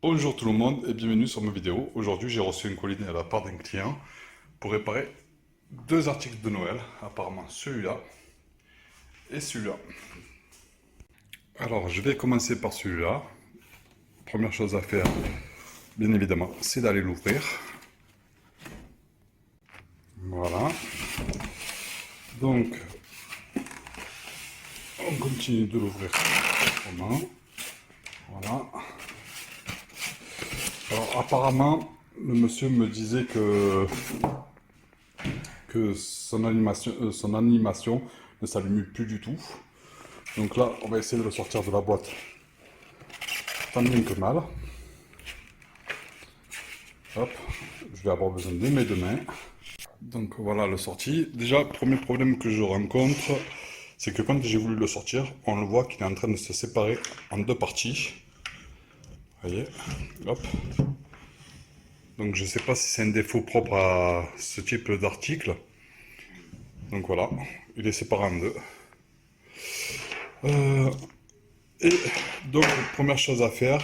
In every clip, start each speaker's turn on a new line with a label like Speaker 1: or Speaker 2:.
Speaker 1: Bonjour tout le monde et bienvenue sur ma vidéo. Aujourd'hui j'ai reçu un colis de la part d'un client pour réparer deux articles de Noël, apparemment celui-là et celui-là. Alors je vais commencer par celui-là. Première chose à faire, bien évidemment, c'est d'aller l'ouvrir. Voilà. Donc on continue de l'ouvrir autrement. Voilà. Alors apparemment le monsieur me disait que son animation ne s'allume plus du tout. Donc là, on va essayer de le sortir de la boîte tant bien que mal. Hop, je vais avoir besoin de mes deux mains. Donc voilà le sorti. Déjà, premier problème que je rencontre, c'est que quand j'ai voulu le sortir, on le voit qu'il est en train de se séparer en deux parties. Vous voyez, hop. Donc je ne sais pas si c'est un défaut propre à ce type d'article. Donc voilà, il est séparé en deux. Et donc, première chose à faire,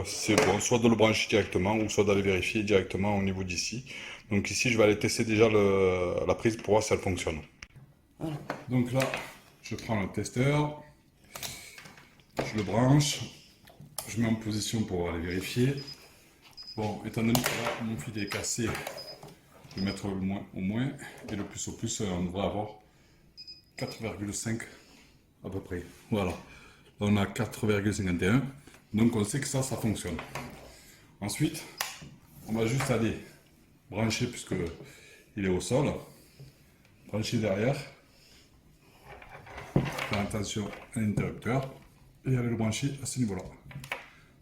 Speaker 1: c'est bon, soit de le brancher directement ou soit d'aller vérifier directement au niveau d'ici. Donc ici, je vais aller tester déjà la prise pour voir si elle fonctionne. Donc là, je prends le testeur, je le branche, je mets en position pour aller vérifier. Bon, étant donné que là, mon fil est cassé, je vais mettre le moins au moins, et le plus au plus, on devrait avoir 4,5 à peu près. Voilà, on a 4,51, donc on sait que ça fonctionne. Ensuite, on va juste aller brancher, puisque il est au sol, brancher derrière, faire attention à l'interrupteur, et aller le brancher à ce niveau-là.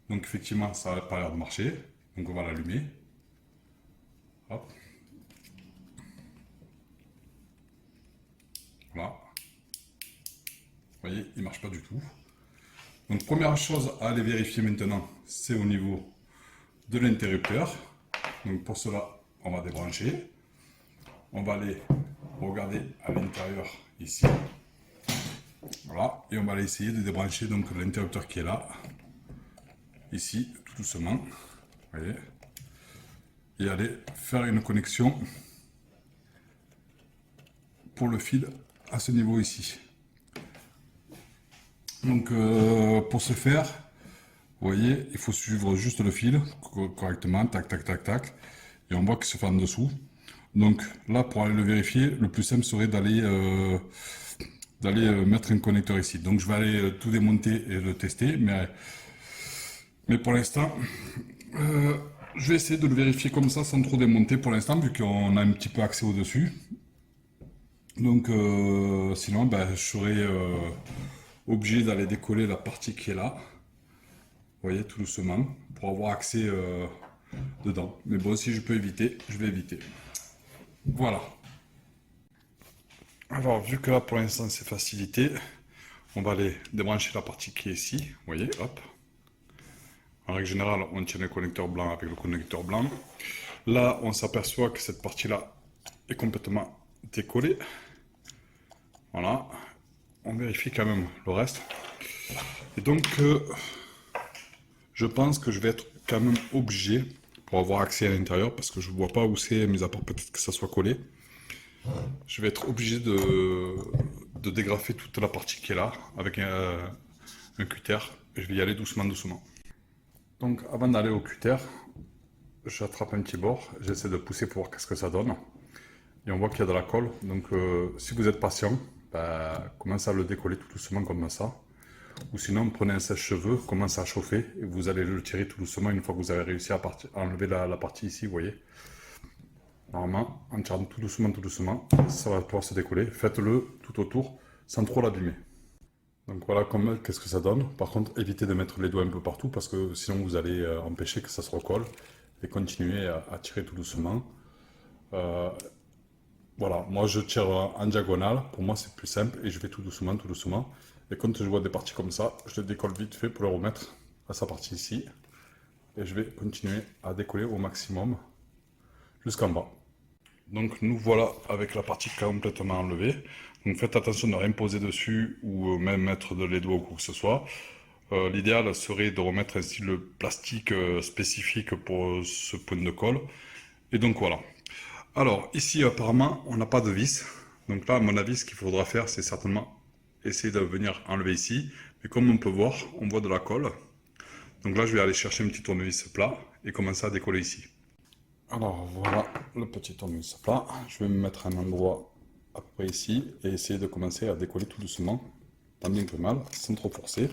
Speaker 1: Donc effectivement, ça n'a pas l'air de marcher, donc on va l'allumer. Hop. Voilà. Vous voyez, il ne marche pas du tout. Donc première chose à aller vérifier maintenant, c'est au niveau de l'interrupteur. Donc pour cela, on va débrancher. On va aller regarder à l'intérieur ici. Voilà, et on va aller essayer de débrancher donc l'interrupteur qui est là, ici, tout doucement. Vous voyez, et aller faire une connexion pour le fil à ce niveau ici. Donc pour ce faire, vous voyez, il faut suivre juste le fil correctement, tac, tac, tac, tac, et on voit qu'il se fait en dessous. Donc là, pour aller le vérifier, le plus simple serait d'aller mettre un connecteur ici. Donc je vais aller tout démonter et le tester, mais pour l'instant, je vais essayer de le vérifier comme ça, sans trop démonter pour l'instant, vu qu'on a un petit peu accès au-dessus. Donc sinon, je serais obligé d'aller décoller la partie qui est là. Vous voyez, tout doucement, pour avoir accès dedans. Mais bon, si je peux éviter, je vais éviter. Voilà. Alors, vu que là, pour l'instant, c'est facilité, on va aller débrancher la partie qui est ici. Vous voyez, hop. En règle générale, on tient le connecteur blanc avec le connecteur blanc. Là, on s'aperçoit que cette partie-là est complètement décollée. Voilà. On vérifie quand même le reste. Et donc, je pense que je vais être quand même obligé, pour avoir accès à l'intérieur, parce que je ne vois pas où c'est, mis à part peut-être que ça soit collé, je vais être obligé de dégrafer toute la partie qui est là, avec un cutter, et je vais y aller doucement, doucement. Donc avant d'aller au cutter, j'attrape un petit bord, j'essaie de pousser pour voir qu'est-ce que ça donne, et on voit qu'il y a de la colle, donc si vous êtes patient, commencez à le décoller tout doucement comme ça. Ou sinon, prenez un sèche-cheveux, commencez à chauffer et vous allez le tirer tout doucement une fois que vous avez réussi à enlever la partie ici, vous voyez. Normalement, en tirant tout doucement, ça va pouvoir se décoller. Faites-le tout autour sans trop l'abîmer. Donc voilà qu'est-ce que ça donne. Par contre, évitez de mettre les doigts un peu partout parce que sinon vous allez empêcher que ça se recolle. Et continuez à tirer tout doucement. Voilà, moi je tire en diagonale, pour moi c'est plus simple et je vais tout doucement, tout doucement. Et quand je vois des parties comme ça, je le décolle vite fait pour le remettre à sa partie ici. Et je vais continuer à décoller au maximum jusqu'en bas. Donc nous voilà avec la partie complètement enlevée. Donc faites attention de ne rien poser dessus ou même mettre de les doigts ou quoi que ce soit. L'idéal serait de remettre ainsi le plastique spécifique pour ce point de colle. Et donc voilà. Alors ici apparemment on n'a pas de vis. Donc là à mon avis ce qu'il faudra faire c'est certainement essayer de venir enlever ici. Mais comme on peut voir, on voit de la colle. Donc là je vais aller chercher un petit tournevis plat et commencer à décoller ici. Alors voilà le petit tournevis plat. Je vais me mettre à un endroit à peu près ici et essayer de commencer à décoller tout doucement, tant bien que mal, sans trop forcer.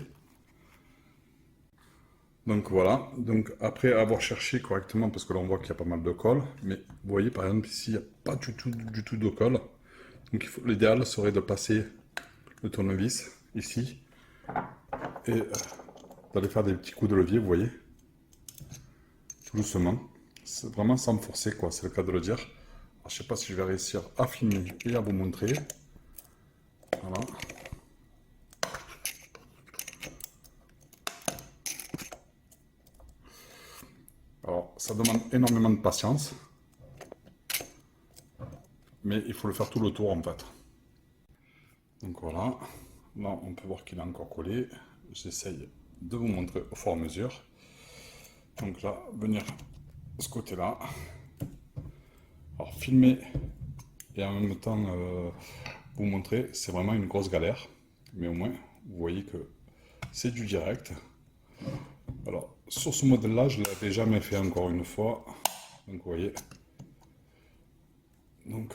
Speaker 1: Donc voilà, donc après avoir cherché correctement, parce que là on voit qu'il y a pas mal de colle, mais vous voyez par exemple ici il n'y a pas du tout de colle. Donc l'idéal serait de passer le tournevis ici et d'aller faire des petits coups de levier, vous voyez, tout doucement. C'est vraiment sans me forcer quoi, c'est le cas de le dire. Alors, je sais pas si je vais réussir à filmer et à vous montrer. Voilà. Alors ça demande énormément de patience, mais il faut le faire tout le tour en fait. Donc voilà, là on peut voir qu'il est encore collé. J'essaye de vous montrer au fur et à mesure. Donc là, venir de ce côté-là. Alors filmer et en même temps vous montrer, c'est vraiment une grosse galère. Mais au moins, vous voyez que c'est du direct. Alors sur ce modèle-là, je ne l'avais jamais fait encore une fois. Donc vous voyez. Donc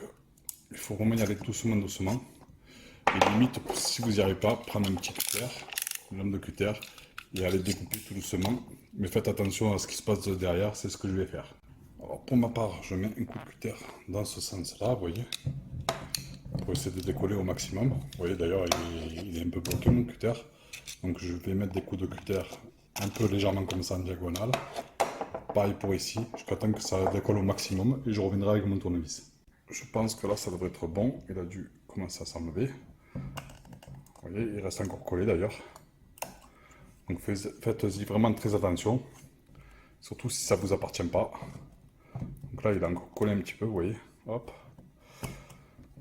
Speaker 1: il faut vraiment y aller doucement, doucement. Et limite, si vous n'y arrivez pas, prendre un petit cutter, une lame de cutter, et aller découper tout doucement. Mais faites attention à ce qui se passe derrière, c'est ce que je vais faire. Alors pour ma part, je mets un coup de cutter dans ce sens-là, vous voyez, pour essayer de décoller au maximum. Vous voyez d'ailleurs, il est un peu bloqué mon cutter. Donc je vais mettre des coups de cutter un peu légèrement comme ça en diagonale. Pareil pour ici, jusqu'à temps que ça décolle au maximum et je reviendrai avec mon tournevis. Je pense que là ça devrait être bon, il a dû commencer à s'enlever. Vous voyez, il reste encore collé d'ailleurs. Donc faites-y vraiment très attention, surtout si ça ne vous appartient pas. Donc là il a encore collé un petit peu, vous voyez, hop.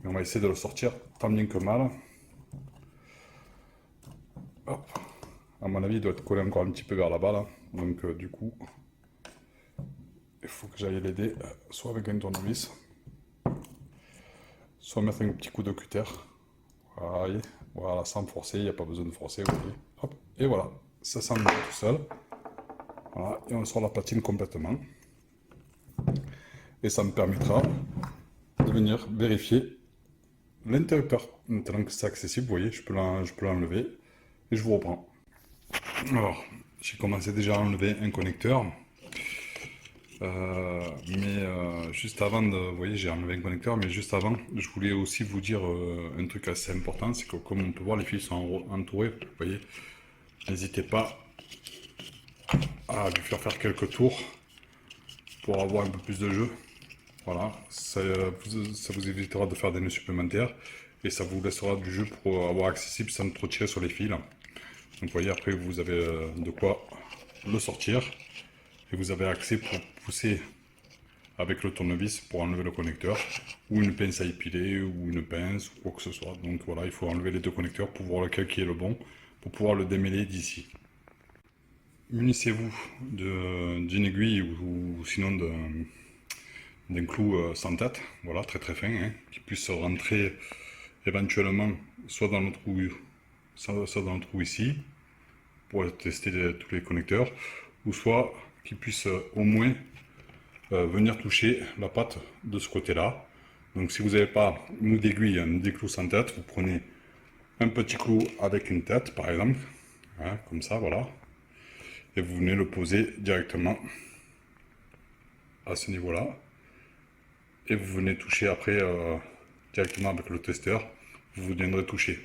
Speaker 1: Et on va essayer de le sortir tant bien que mal. Hop. À mon avis il doit être collé encore un petit peu vers là-bas là. Donc du coup, il faut que j'aille l'aider, soit avec un tournevis, soit mettre un petit coup de cutter. Voilà, voilà, sans forcer, il n'y a pas besoin de forcer, vous voyez. Hop. Et voilà, ça s'enlève tout seul. Voilà, et on sort la platine complètement. Et ça me permettra de venir vérifier l'interrupteur. Maintenant que c'est accessible, vous voyez, je peux l'enlever et je vous reprends. Alors, j'ai commencé déjà à enlever un connecteur. Juste avant de... Vous voyez, j'ai enlevé un connecteur, mais juste avant, je voulais aussi vous dire un truc assez important, c'est que comme on peut voir, les fils sont entourés, vous voyez. N'hésitez pas à lui faire quelques tours pour avoir un peu plus de jeu. Voilà, ça vous évitera de faire des nœuds supplémentaires et ça vous laissera du jeu pour avoir accessible sans trop tirer sur les fils. Donc vous voyez, après vous avez de quoi le sortir et vous avez accès pour pousser avec le tournevis pour enlever le connecteur ou une pince à épiler ou une pince ou quoi que ce soit. Donc voilà, il faut enlever les deux connecteurs pour voir lequel qui est le bon pour pouvoir le démêler d'ici. Munissez-vous d'une aiguille ou sinon d'un clou sans tête, voilà, très très fin, hein, qui puisse rentrer éventuellement soit dans le trou, soit dans le trou ici, pour tester tous les connecteurs, ou soit qui puisse au moins venir toucher la patte de ce côté-là. Donc si vous n'avez pas mou d'aiguille, des clous sans tête, vous prenez un petit clou avec une tête, par exemple, hein, comme ça, voilà, et vous venez le poser directement à ce niveau-là. Et vous venez toucher après directement avec le testeur, vous viendrez toucher.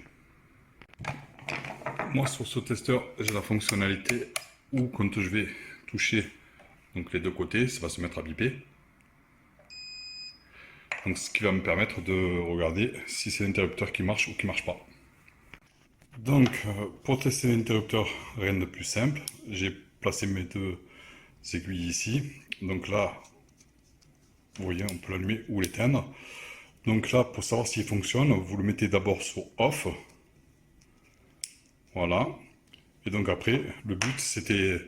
Speaker 1: Moi sur ce testeur, j'ai la fonctionnalité où quand je vais toucher donc les deux côtés, ça va se mettre à biper. Donc ce qui va me permettre de regarder si c'est l'interrupteur qui marche ou qui marche pas. Donc pour tester l'interrupteur, rien de plus simple. J'ai placé mes deux aiguilles ici. Donc là, vous voyez, on peut l'allumer ou l'éteindre. Donc là, pour savoir s'il fonctionne, vous le mettez d'abord sur off. Voilà. Et donc après, le but c'était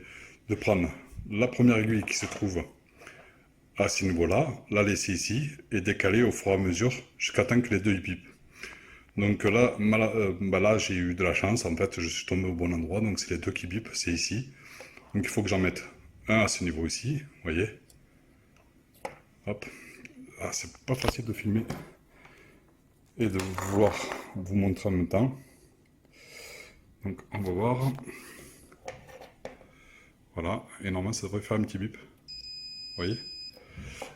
Speaker 1: de prendre la première aiguille qui se trouve à ce niveau-là, la laisser ici et décaler au fur et à mesure jusqu'à temps que les deux y pipent. Donc là, là j'ai eu de la chance, en fait je suis tombé au bon endroit, donc c'est les deux qui bipent, c'est ici. Donc il faut que j'en mette un à ce niveau ici, vous voyez. Hop. Ah, c'est pas facile de filmer et de vouloir vous montrer en même temps. Donc on va voir. Voilà, et normalement ça devrait faire un petit bip. Vous voyez.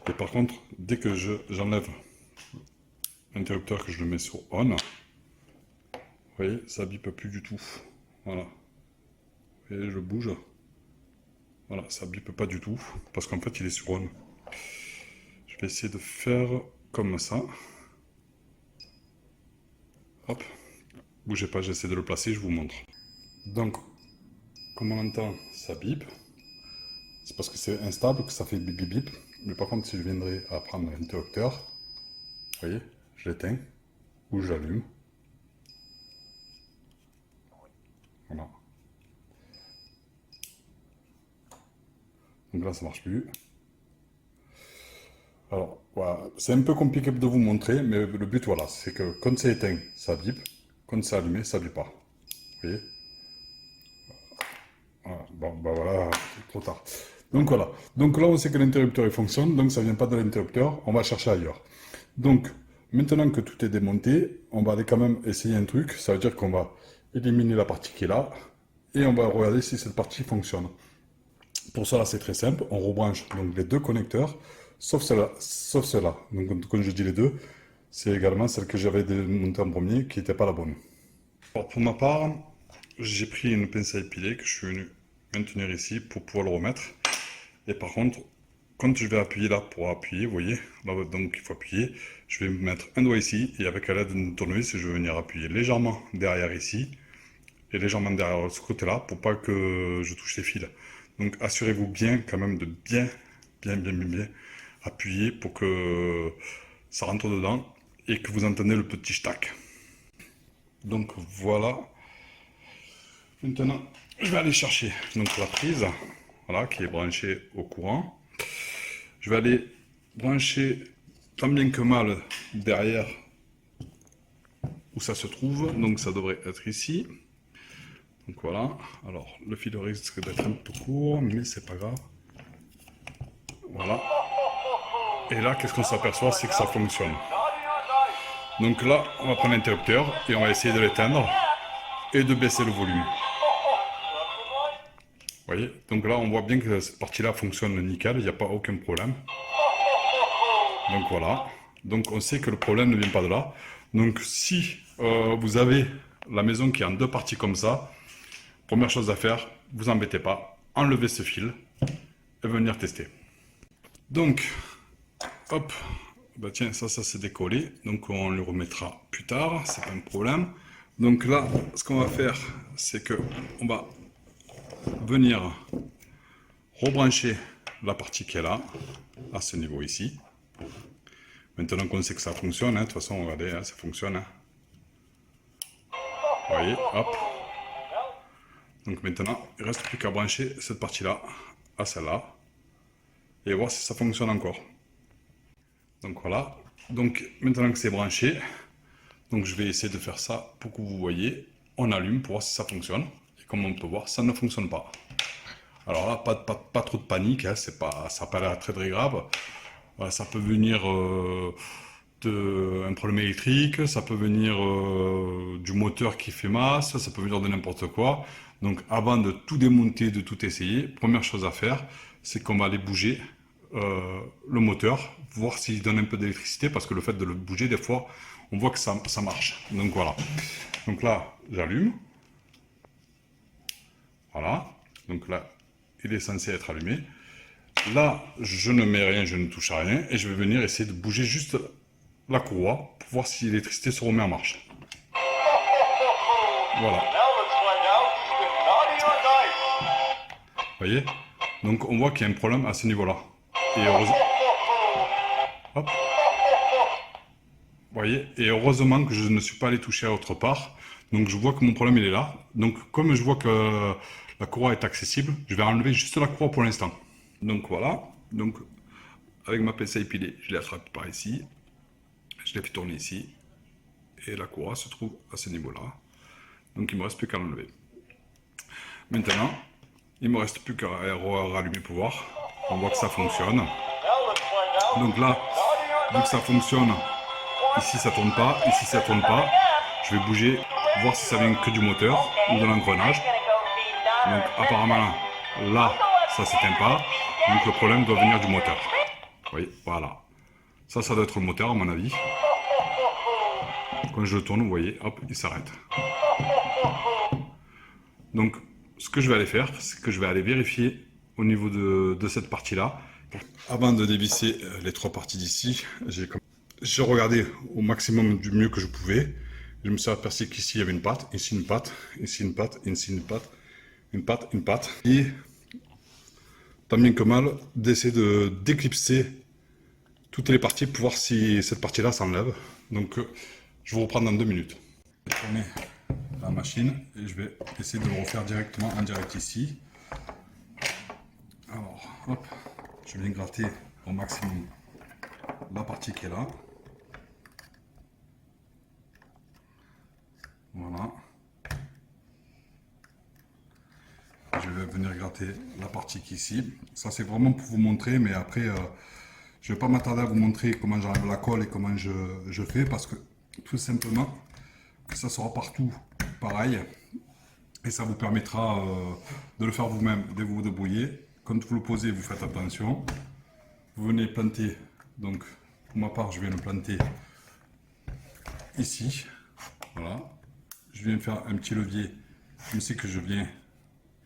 Speaker 1: Et par contre, dès que j'enlève l'interrupteur, que je le mets sur on, vous voyez, ça bipe plus du tout. Voilà. Vous voyez, je bouge. Voilà, ça bipe pas du tout, parce qu'en fait il est sur on. Je vais essayer de faire comme ça. Hop. Bougez pas, j'essaie de le placer, je vous montre. Donc, comme on entend, ça bip. C'est parce que c'est instable que ça fait bip bip bip. Mais par contre, si je viendrais à prendre l'interrupteur, vous voyez, je l'éteins ou j'allume. Voilà. Donc là, ça marche plus. Alors, voilà, c'est un peu compliqué de vous montrer, mais le but, voilà, c'est que quand c'est éteint, ça bip. Quand c'est allumé, ça bip pas. Vous voyez? Voilà. Bon, bah voilà, trop tard. Donc voilà. Donc là, on sait que l'interrupteur il fonctionne, donc ça vient pas de l'interrupteur, on va chercher ailleurs. Donc, maintenant que tout est démonté, on va aller quand même essayer un truc. Ça veut dire qu'on va éliminer la partie qui est là, et on va regarder si cette partie fonctionne. Pour cela, c'est très simple. On rebranche donc les deux connecteurs, sauf cela. Sauf cela. Donc, quand je dis les deux, c'est également celle que j'avais démontée en premier, qui n'était pas la bonne. Alors, pour ma part, j'ai pris une pince à épiler que je suis venu maintenir ici pour pouvoir le remettre. Et par contre, quand je vais appuyer là pour appuyer, vous voyez, là donc il faut appuyer, je vais mettre un doigt ici et avec l'aide d'une tournevis, je vais venir appuyer légèrement derrière ici et légèrement derrière ce côté-là pour pas que je touche les fils. Donc assurez-vous bien quand même de bien appuyer pour que ça rentre dedans et que vous entendez le petit stack. Donc voilà. Maintenant, je vais aller chercher donc la prise, voilà, qui est branchée au courant. Je vais aller brancher tant bien que mal derrière où ça se trouve. Donc ça devrait être ici. Donc voilà. Alors le fil risque d'être un peu court, mais c'est pas grave. Voilà. Et là, qu'est-ce qu'on s'aperçoit, c'est que ça fonctionne. Donc là, on va prendre l'interrupteur et on va essayer de l'éteindre et de baisser le volume. Vous voyez? Donc là, on voit bien que cette partie-là fonctionne nickel, il n'y a pas aucun problème. Donc voilà. Donc on sait que le problème ne vient pas de là. Donc si vous avez la maison qui est en deux parties comme ça, première chose à faire, vous embêtez pas, enlevez ce fil et venir tester. Donc, hop, bah tiens, ça s'est décollé, donc on le remettra plus tard, c'est pas un problème. Donc là, ce qu'on va faire, c'est que on va venir rebrancher la partie qui est là, à ce niveau ici. Maintenant qu'on sait que ça fonctionne, de toute façon, regardez, ça fonctionne. Vous voyez, hop. Donc maintenant, il ne reste plus qu'à brancher cette partie-là à celle-là et voir si ça fonctionne encore. Donc voilà. Donc maintenant que c'est branché, donc je vais essayer de faire ça pour que vous voyez. On allume pour voir si ça fonctionne. Et comme on peut voir, ça ne fonctionne pas. Alors là, pas trop de panique, hein, ça n'a pas l'air très grave. Ça peut venir d'un problème électrique, ça peut venir du moteur qui fait masse, ça peut venir de n'importe quoi. Donc avant de tout démonter, de tout essayer, première chose à faire, c'est qu'on va aller bouger le moteur, voir s'il donne un peu d'électricité, parce que le fait de le bouger, des fois, on voit que ça marche. Donc voilà. Donc là, j'allume. Voilà. Donc là, il est censé être allumé. Là, je ne mets rien, je ne touche à rien, et je vais venir essayer de bouger juste la courroie pour voir si l'électricité se remet en marche. Voilà. Vous voyez? Donc on voit qu'il y a un problème à ce niveau-là. Et heureusement... Hop. voyez, et heureusement que je ne suis pas allé toucher à autre part. Donc je vois que mon problème il est là. Donc comme je vois que la courroie est accessible, je vais enlever juste la courroie pour l'instant. Donc voilà. Donc avec ma pince à épiler, je l'attrape par ici. Je l'ai fait tourner ici. Et la courroie se trouve à ce niveau-là. Donc il ne me reste plus qu'à l'enlever. Maintenant, il ne me reste plus qu'à rallumer pour voir. On voit que ça fonctionne. Donc là, vu que ça fonctionne, ici ça tourne pas, ici ça tourne pas. Je vais bouger, voir si ça vient que du moteur ou de l'engrenage. Donc apparemment là, ça s'éteint pas. Donc le problème doit venir du moteur. Oui, voilà. Ça doit être le moteur à mon avis. Quand je le tourne, vous voyez, hop, il s'arrête. Donc ce que je vais aller faire, c'est que je vais aller vérifier au niveau de cette partie-là. Avant de dévisser les trois parties d'ici, j'ai regardé au maximum du mieux que je pouvais. Je me suis aperçu qu'ici il y avait une patte, ici une patte, ici une patte, ici une patte, une patte, une patte. Et tant bien que mal, d'essayer de d'éclipser toutes les parties pour voir si cette partie-là s'enlève. Donc je vous reprends dans 2 minutes. Je vais tourner la machine et je vais essayer de le refaire directement en direct ici. Alors, hop, je viens gratter au maximum la partie qui est là. Voilà. Je vais venir gratter la partie qui est ici. Ça c'est vraiment pour vous montrer, mais après je ne vais pas m'attarder à vous montrer comment j'enlève la colle et comment je fais, parce que tout simplement que ça sera partout pareil. Et ça vous permettra de le faire vous-même dès que vous vous débrouillez. Quand vous le posez, vous faites attention. Vous venez planter, donc pour ma part je viens le planter ici. Voilà. Je viens faire un petit levier, comme si que je viens.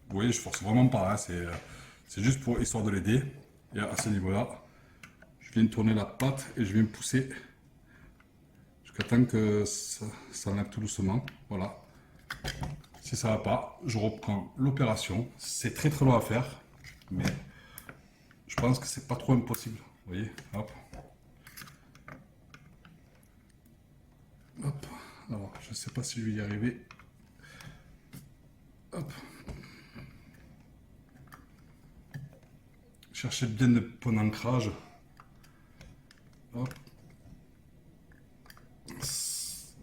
Speaker 1: Vous voyez, je force vraiment pas, hein, c'est juste pour histoire de l'aider. Et à ce niveau-là, je viens tourner la patte et je viens pousser jusqu'à temps que ça enlève tout doucement. Voilà. Si ça va pas, je reprends l'opération. C'est très très long à faire, mais je pense que c'est pas trop impossible. Vous voyez, hop. Hop. Alors, je sais pas si je vais y arriver. Hop. Cherchez bien le bon ancrage. Hop.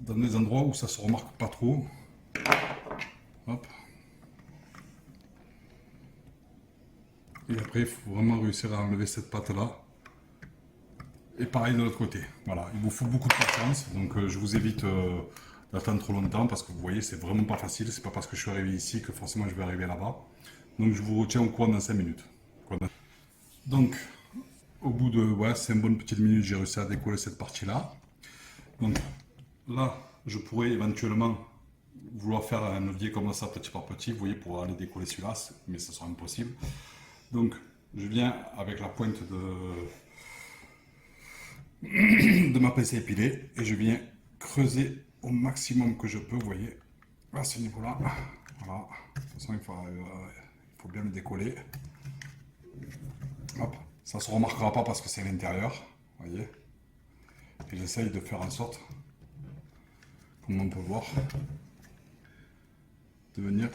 Speaker 1: Dans des endroits où ça se remarque pas trop. Hop. Et après, il faut vraiment réussir à enlever cette patte là. Et pareil de l'autre côté. Voilà, il vous faut beaucoup de patience. Donc je vous évite d'attendre trop longtemps parce que vous voyez, c'est vraiment pas facile. C'est pas parce que je suis arrivé ici que forcément je vais arriver là-bas. Donc je vous retiens au courant dans 5 minutes. Donc, au bout de 5 bonnes petites minutes, j'ai réussi à décoller cette partie-là. Donc là, je pourrais éventuellement vouloir faire un levier comme ça, petit par petit, vous voyez, pour aller décoller celui-là, mais ça sera impossible. Donc, je viens avec la pointe de ma pince à épiler et je viens creuser au maximum que je peux, vous voyez, à ce niveau-là. Voilà, de toute façon, il faut bien le décoller. Hop, ça ne se remarquera pas parce que c'est à l'intérieur, vous voyez. Et j'essaye de faire en sorte, comme on peut voir, de venir,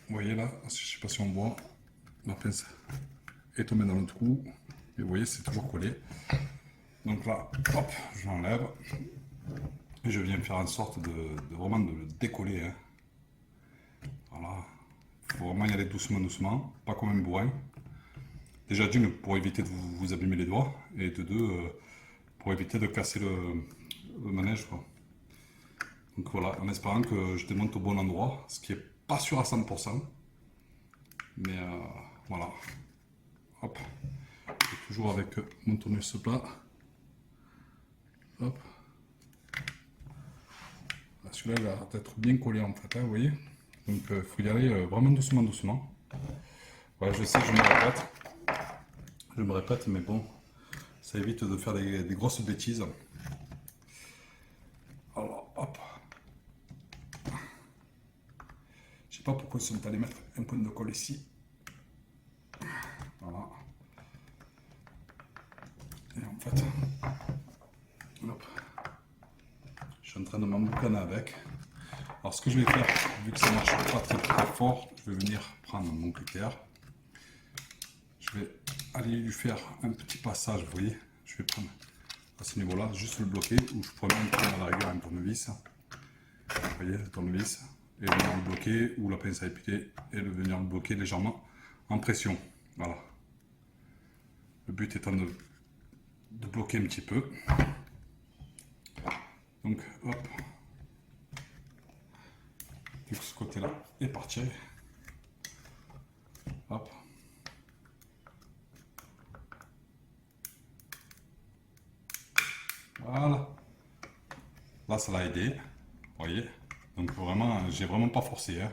Speaker 1: vous voyez là, je ne sais pas si on voit, ma pince est tombée dans le trou, et vous voyez, c'est toujours collé. Donc là, hop, je l'enlève, et je viens faire en sorte de vraiment de le décoller. Hein. Voilà, il faut vraiment y aller doucement, doucement, pas comme un bourrin. Déjà d'une, pour éviter de vous abîmer les doigts, et de deux, pour éviter de casser le manège, quoi. Donc voilà, en espérant que je démonte au bon endroit, ce qui est pas sûr à 100%. Mais voilà. Hop. Et toujours avec mon tournevis plat. Hop. Celui-là, il va être bien collé en fait, hein, vous voyez. Donc il faut y aller vraiment doucement, doucement. Ouais, je sais, je me répète. Je me répète, mais bon, ça évite de faire des grosses bêtises. Alors, hop. Je sais pas pourquoi ils sont allés mettre un point de colle ici. Voilà. Et en fait, hop. Alors ce que je vais faire, vu que ça marche pas très fort, je vais venir prendre mon cutter. Je vais aller lui faire un petit passage, vous voyez. Je vais prendre à ce niveau-là, juste le bloquer, ou je pourrais même prendre à la rigueur un tournevis. Vous voyez, le tournevis, et venir le bloquer, ou la pince à épiler, et venir le bloquer légèrement en pression. Voilà. Le but étant de bloquer un petit peu. Donc, hop. Et ce côté-là est parti. Hop. Voilà. Là, ça l'a aidé. Vous voyez. Donc, vraiment, j'ai vraiment pas forcé. Hein.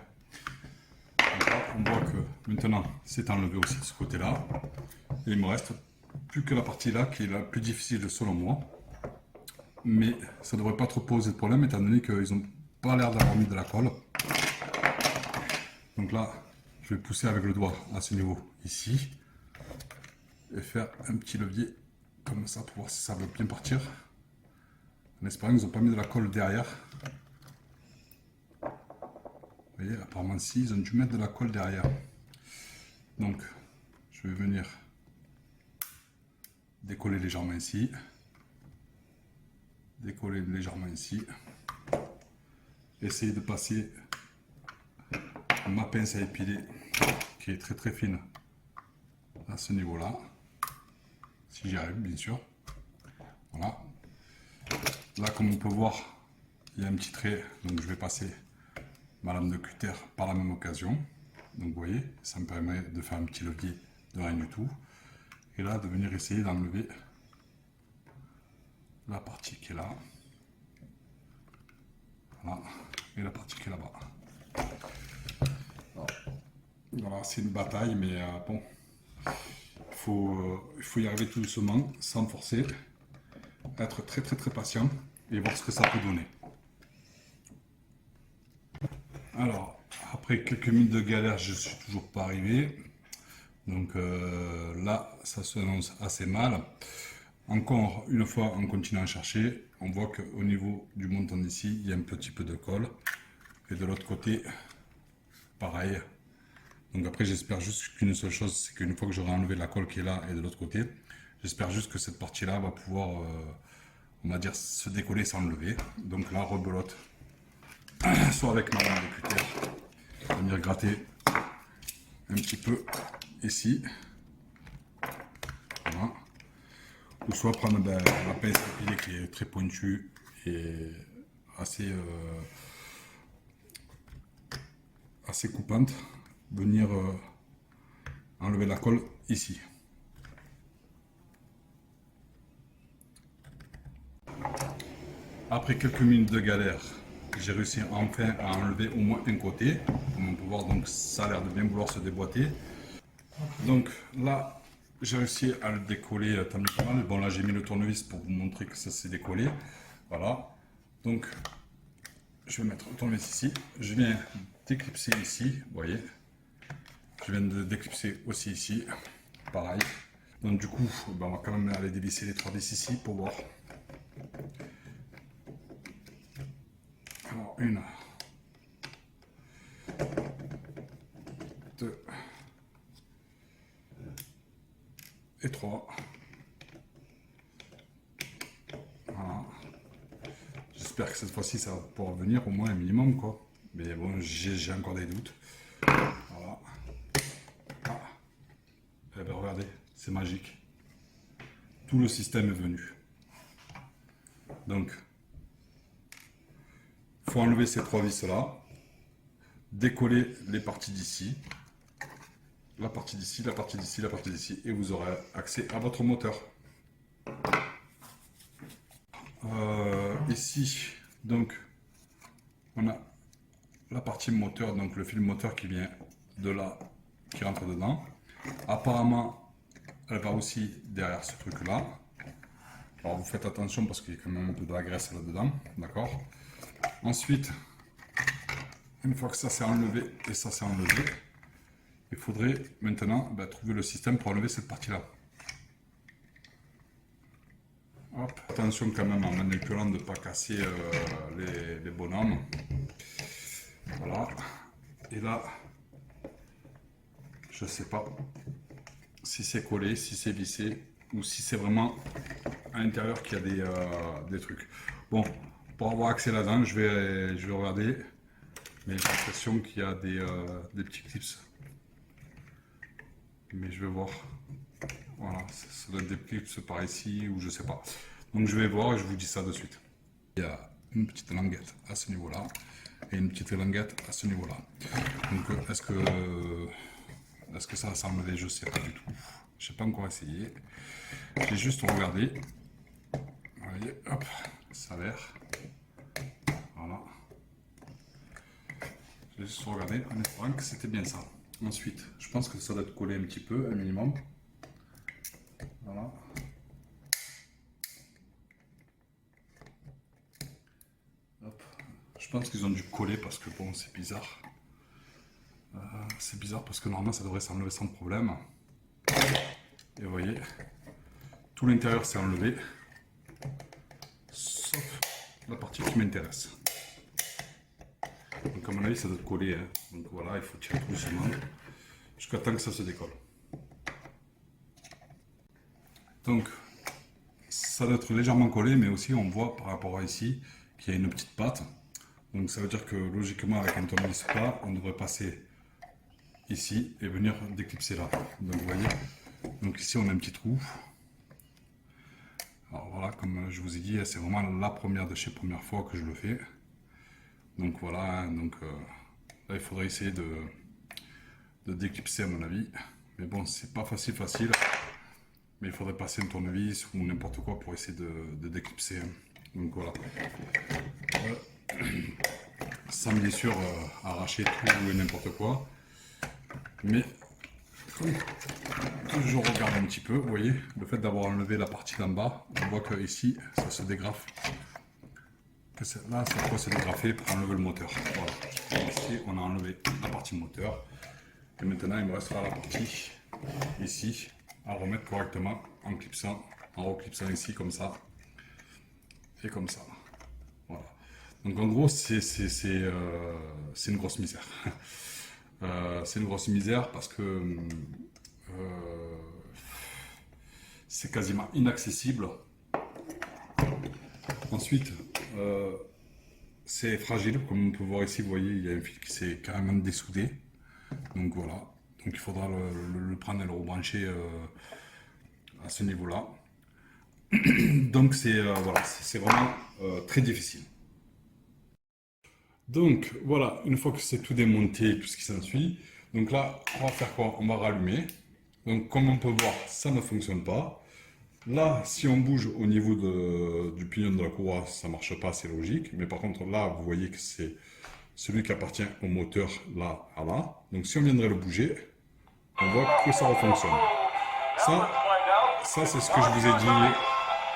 Speaker 1: Donc là, on voit que maintenant, c'est enlevé aussi de ce côté-là. Et il me reste plus que la partie là qui est la plus difficile selon moi. Mais ça ne devrait pas trop poser de problème étant donné qu'ils n'ont pas l'air d'avoir mis de la colle. Donc là, je vais pousser avec le doigt à ce niveau ici et faire un petit levier comme ça pour voir si ça veut bien partir. En espérant qu'ils n'ont pas mis de la colle derrière. Vous voyez, apparemment si, ils ont dû mettre de la colle derrière. Donc, je vais venir décoller légèrement ici. Décoller légèrement ici. Essayer de passer ma pince à épiler qui est très fine à ce niveau là, si j'y arrive bien sûr. Voilà, là comme on peut voir il y a un petit trait, donc je vais passer ma lame de cutter par la même occasion. Donc vous voyez, ça me permet de faire un petit levier de rien du tout, et là de venir essayer d'enlever la partie qui est là, voilà, et la partie qui est là-bas. Voilà, c'est une bataille, mais bon, il faut y arriver tout doucement, sans forcer, être très patient et voir ce que ça peut donner. Alors, après quelques minutes de galère, je suis toujours pas arrivé. Donc là, ça s'annonce assez mal. Encore une fois, en continuant à chercher, on voit qu'au niveau du montant d'ici, il y a un petit peu de colle. Et de l'autre côté, pareil. Donc après, j'espère juste qu'une seule chose, c'est qu'une fois que j'aurai enlevé la colle qui est là et de l'autre côté, j'espère juste que cette partie-là va pouvoir, on va dire, se décoller sans lever. Donc là, rebelote, soit avec ma lame de cutter, venir gratter un petit peu ici, voilà. Ou soit prendre la pince à épiler qui est très pointue et assez coupante, venir enlever la colle ici. Après quelques minutes de galère, j'ai réussi enfin à enlever au moins un côté. Comme on peut voir, donc ça a l'air de bien vouloir se déboîter. Donc là, j'ai réussi à le décoller tant bien que mal. Bon, là j'ai mis le tournevis pour vous montrer que ça s'est décollé. Voilà. Donc je vais mettre le tournevis ici. Je viens d'éclipser ici, vous voyez. Je viens de déclipser aussi ici, pareil. Donc du coup, ben, on va quand même aller dévisser les 3 vis ici pour voir. Alors, 1, 2 et 3. Voilà. J'espère que cette fois-ci, ça va pouvoir venir au moins un minimum, quoi. Mais bon, j'ai encore des doutes. Voilà. Ah. Eh ben, regardez, c'est magique. Tout le système est venu. Donc, il faut enlever ces 3 vis là, décoller les parties d'ici, la partie d'ici, la partie d'ici, la partie d'ici, et vous aurez accès à votre moteur. Ici, donc, on a la partie moteur, donc le fil moteur qui vient de là, qui rentre dedans. Apparemment, elle va aussi derrière ce truc-là. Alors vous faites attention parce qu'il y a quand même un peu de la graisse là-dedans, d'accord? Ensuite, une fois que ça s'est enlevé et ça s'est enlevé, il faudrait maintenant trouver le système pour enlever cette partie-là. Hop. Attention quand même en manipulant de ne pas casser les bonhommes. Voilà. Et là, je ne sais pas si c'est collé, si c'est vissé, ou si c'est vraiment à l'intérieur qu'il y a des trucs. Bon, pour avoir accès là-dedans, je vais regarder, mais j'ai l'impression qu'il y a des petits clips. Mais je vais voir. Voilà, ça doit être des clips par ici, ou je sais pas. Donc je vais voir et je vous dis ça de suite. Il y a une petite languette à ce niveau-là, et une petite languette à ce niveau-là. Donc est-ce que ça va s'enlever? Je sais pas du tout. Je n'ai pas encore essayé. J'ai juste regardé. Vous voyez, hop, ça a l'air. Voilà. J'ai juste regardé en espérant que c'était bien ça. Ensuite, je pense que ça doit être collé un petit peu, un minimum. Voilà. Hop. Je pense qu'ils ont dû coller parce que bon, c'est bizarre. C'est bizarre parce que normalement ça devrait s'enlever sans problème. Et vous voyez, tout l'intérieur s'est enlevé, sauf la partie qui m'intéresse. Donc à mon avis ça doit être collé, hein. Donc voilà, il faut tirer tout doucement jusqu'à temps que ça se décolle. Donc ça doit être légèrement collé, mais aussi on voit par rapport à ici qu'il y a une petite patte. Donc ça veut dire que logiquement avec un tournevis plat, on devrait passer ici et venir déclipser là. Donc vous voyez, donc ici on a un petit trou. Alors voilà, comme je vous ai dit, c'est vraiment la première de chez première fois que je le fais. Donc voilà, donc là il faudrait essayer de déclipser à mon avis. Mais bon, c'est pas facile, mais il faudrait passer un tournevis ou n'importe quoi pour essayer de déclipser. Donc voilà. Sans bien sûr arracher tout et n'importe quoi. Mais toujours regarder un petit peu, vous voyez, le fait d'avoir enlevé la partie d'en bas, on voit que ici ça se dégrafe. Là, ça peut se dégrafer pour enlever le moteur. Voilà. Donc ici, on a enlevé la partie moteur. Et maintenant, il me restera la partie ici à remettre correctement en clipsant, en reclipsant ici comme ça et comme ça. Voilà. Donc en gros, c'est une grosse misère. C'est une grosse misère parce que c'est quasiment inaccessible. Ensuite, c'est fragile, comme on peut voir ici, vous voyez, il y a un fil qui s'est carrément dessoudé. Donc voilà, donc il faudra le prendre et le rebrancher à ce niveau-là. Donc c'est voilà, c'est vraiment très difficile. Donc voilà, une fois que c'est tout démonté, tout ce qui s'ensuit, donc là, on va faire quoi? On va rallumer. Donc comme on peut voir, ça ne fonctionne pas. Là, si on bouge au niveau du pignon de la courroie, ça ne marche pas, c'est logique. Mais par contre, là, vous voyez que c'est celui qui appartient au moteur, là à là. Donc si on viendrait le bouger, on voit que ça refonctionne. Ça c'est ce que je vous ai dit.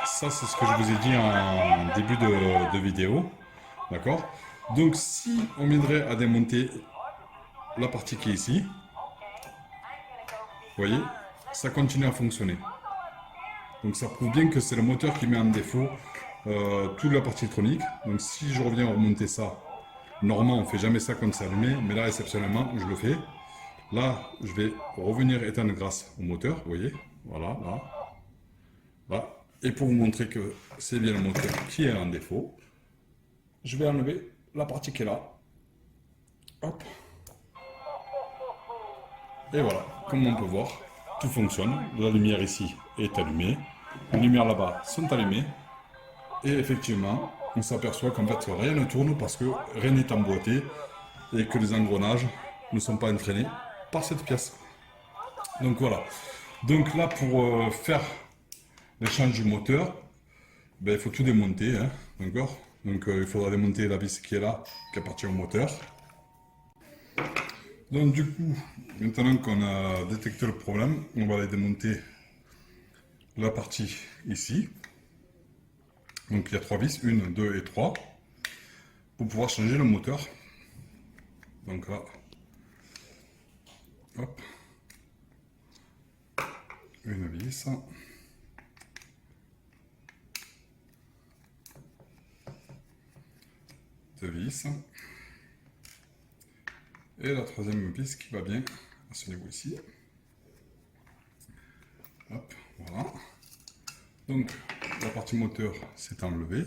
Speaker 1: Ça, c'est ce que je vous ai dit en début de vidéo. D'accord? Donc si on viendrait à démonter la partie qui est ici, vous voyez, ça continue à fonctionner. Donc ça prouve bien que c'est le moteur qui met en défaut toute la partie électronique. Donc si je reviens à remonter ça, normalement on ne fait jamais ça quand c'est allumé, mais là exceptionnellement je le fais. Là je vais revenir éteindre grâce au moteur, vous voyez, voilà, là. Voilà. Et pour vous montrer que c'est bien le moteur qui est en défaut, je vais enlever la partie qui est là. Hop. Et voilà, comme on peut voir, tout fonctionne. La lumière ici est allumée. Les lumières là-bas sont allumées. Et effectivement, on s'aperçoit qu'en fait rien ne tourne parce que rien n'est emboîté et que les engrenages ne sont pas entraînés par cette pièce. Donc voilà. Donc là, pour faire l'échange du moteur, ben, il faut tout démonter, hein, d'accord? Donc il faudra démonter la vis qui est là, qui appartient au moteur. Donc du coup, maintenant qu'on a détecté le problème, on va aller démonter la partie ici. Donc il y a 3 vis, 1, 2 et 3, pour pouvoir changer le moteur. Donc là, hop, une vis. Deux vis. Et la troisième vis qui va bien à ce niveau ici. Hop, voilà. Donc, la partie moteur s'est enlevée.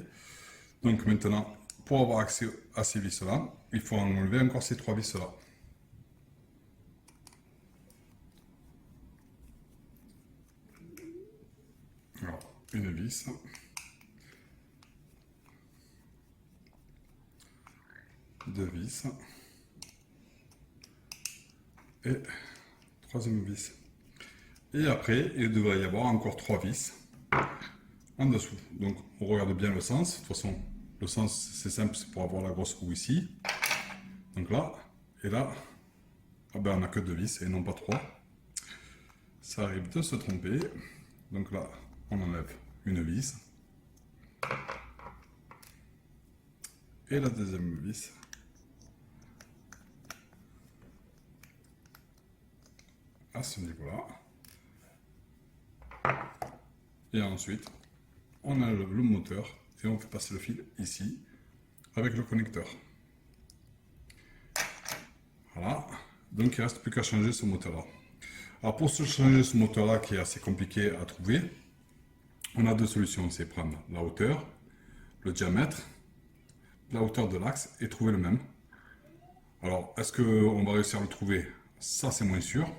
Speaker 1: Donc maintenant, pour avoir accès à ces vis-là, il faut enlever encore ces 3 vis-là. Alors, une vis. Deux vis. Et troisième vis. Et après, il devrait y avoir encore 3 vis en dessous. Donc, on regarde bien le sens. De toute façon, le sens, c'est simple, c'est pour avoir la grosse roue ici. Donc là, et là, ah ben, on n'a que 2 vis et non pas 3. Ça arrive de se tromper. Donc là, on enlève une vis. Et la deuxième vis. À ce niveau-là. Et ensuite, on enlève le moteur et on fait passer le fil ici avec le connecteur. Voilà. Donc il ne reste plus qu'à changer ce moteur-là. Alors pour changer ce moteur-là qui est assez compliqué à trouver, on a deux solutions. C'est prendre la hauteur, le diamètre, la hauteur de l'axe et trouver le même. Alors est-ce qu'on va réussir à le trouver? Ça c'est moins sûr.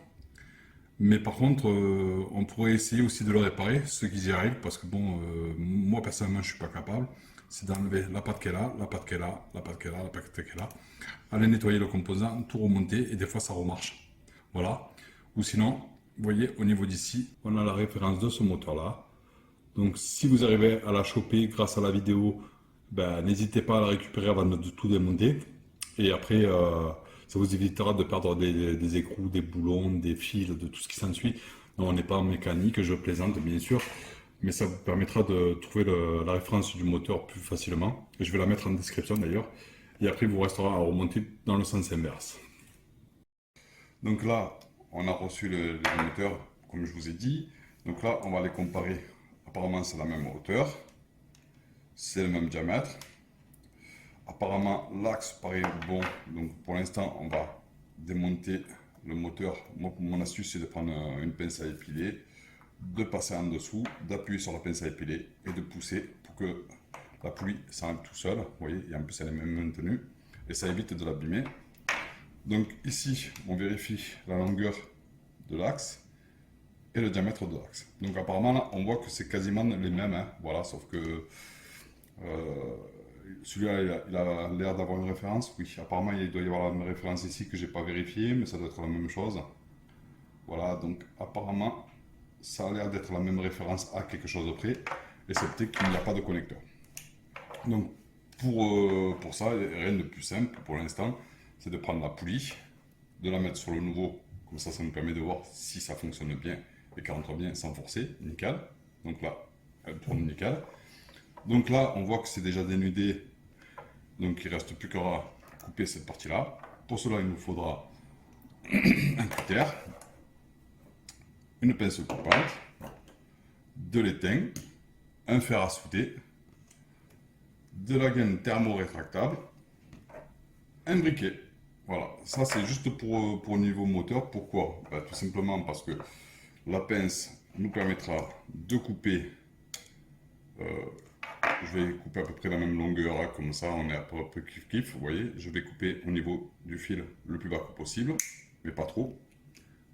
Speaker 1: Mais par contre, on pourrait essayer aussi de le réparer, ceux qui y arrivent, parce que bon, moi personnellement je ne suis pas capable. C'est d'enlever la patte qu'elle a, la patte qu'elle a, la patte qu'elle a, la patte qu'elle a, aller nettoyer le composant, tout remonter, et des fois ça remarche. Voilà. Ou sinon, vous voyez, au niveau d'ici, on a la référence de ce moteur-là. Donc si vous arrivez à la choper grâce à la vidéo, ben, n'hésitez pas à la récupérer avant de tout démonter. Et après, ça vous évitera de perdre des écrous, des boulons, des fils, de tout ce qui s'ensuit. Non, on n'est pas en mécanique, je plaisante bien sûr. Mais ça vous permettra de trouver la référence du moteur plus facilement. Je vais la mettre en description d'ailleurs. Et après, il vous restera à remonter dans le sens inverse. Donc là, on a reçu les moteurs, comme je vous ai dit. Donc là, on va les comparer. Apparemment, c'est la même hauteur. C'est le même diamètre. Apparemment, l'axe paraît bon. Donc pour l'instant, on va démonter le moteur. Moi, mon astuce, c'est de prendre une pince à épiler, de passer en dessous, d'appuyer sur la pince à épiler et de pousser pour que la poulie s'enlève tout seul. Vous voyez, et en plus, elle est même maintenue. Et ça évite de l'abîmer. Donc ici, on vérifie la longueur de l'axe et le diamètre de l'axe. Donc apparemment, là, on voit que c'est quasiment les mêmes. Hein. Voilà, sauf que celui-là, il a l'air d'avoir une référence. Oui, apparemment, il doit y avoir une référence ici que j'ai pas vérifiée, mais ça doit être la même chose. Voilà, donc apparemment, ça a l'air d'être la même référence à quelque chose de près, excepté qu'il n'y a pas de connecteur. Donc pour ça, rien de plus simple pour l'instant, c'est de prendre la poulie, de la mettre sur le nouveau, comme ça nous permet de voir si ça fonctionne bien et qu'elle rentre bien sans forcer, nickel. Donc là, elle tourne nickel. Donc là, on voit que c'est déjà dénudé, donc il ne reste plus qu'à couper cette partie-là. Pour cela, il nous faudra un cutter, une pince coupante, de l'étain, un fer à souder, de la gaine thermo-rétractable, un briquet. Voilà, ça c'est juste pour niveau moteur. Pourquoi? Ben, tout simplement parce que la pince nous permettra de couper. Je vais couper à peu près la même longueur, hein, comme ça on est à peu près kiff-kiff. Vous voyez, je vais couper au niveau du fil le plus bas possible, mais pas trop.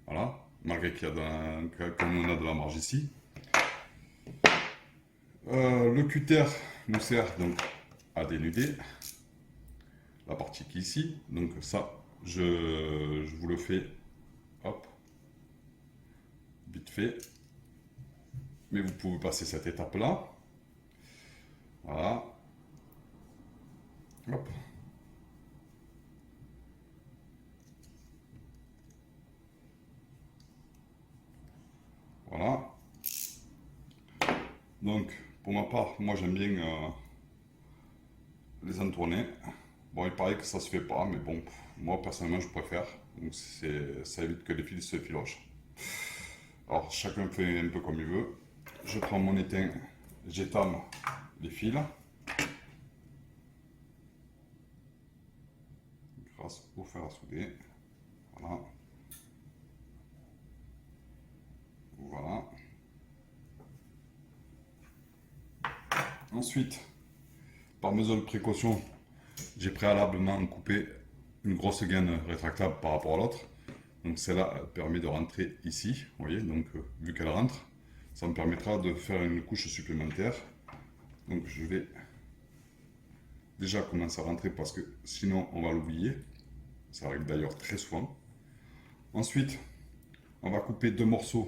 Speaker 1: Voilà, malgré qu'il y a comme on a de la marge ici. Le cutter nous sert donc à dénuder la partie qui est ici. Donc ça, je vous le fais, hop, vite fait. Mais vous pouvez passer cette étape-là. Voilà. Hop. Voilà. Donc, pour ma part, moi j'aime bien les entourner. Bon, il paraît que ça se fait pas, mais bon, moi personnellement je préfère. Donc ça évite que les fils se filochent. Alors, chacun fait un peu comme il veut. Je prends mon étain, j'étame les fils. Grâce au fer à souder. Voilà. Voilà. Ensuite, par mesure de précaution, j'ai préalablement coupé une grosse gaine rétractable par rapport à l'autre. Donc celle-là permet de rentrer ici, vous voyez, donc vu qu'elle rentre, ça me permettra de faire une couche supplémentaire. Donc je vais déjà commencer à rentrer parce que sinon on va l'oublier. Ça arrive d'ailleurs très souvent. Ensuite, on va couper 2 morceaux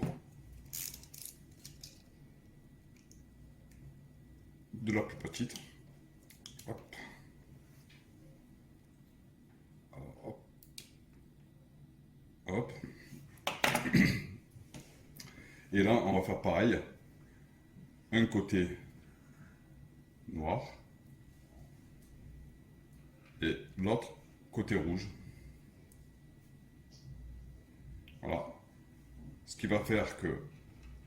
Speaker 1: de la plus petite. Hop. Alors, hop. Hop. Et là, on va faire pareil. Un côté noir et l'autre côté rouge. Voilà. Ce qui va faire que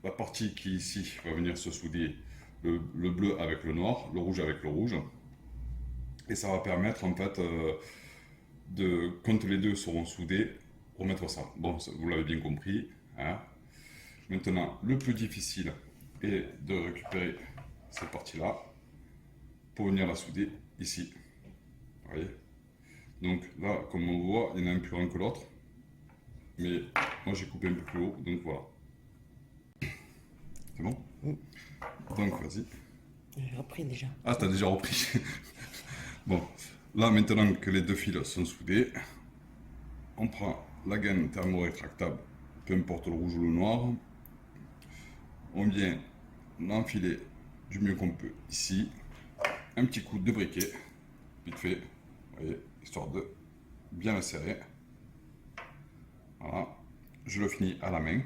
Speaker 1: la partie qui ici va venir se souder, le bleu avec le noir, le rouge avec le rouge. Et ça va permettre en fait quand les deux seront soudés, remettre ça. Bon, vous l'avez bien compris. Hein. Maintenant, le plus difficile est de récupérer cette partie-là pour venir la souder ici. Vous voyez? Donc là, comme on voit, il y en a un plus grand que l'autre. Mais moi, j'ai coupé un peu plus haut, donc voilà. C'est bon?
Speaker 2: Oui.
Speaker 1: Donc, vas-y.
Speaker 2: J'ai repris déjà.
Speaker 1: Ah, t'as déjà repris. Bon, là, maintenant que les deux fils sont soudés, on prend la gaine thermorétractable, peu importe le rouge ou le noir. On vient l'enfiler du mieux qu'on peut ici. Un petit coup de briquet, vite fait, vous voyez, histoire de bien le serrer. Voilà, je le finis à la main.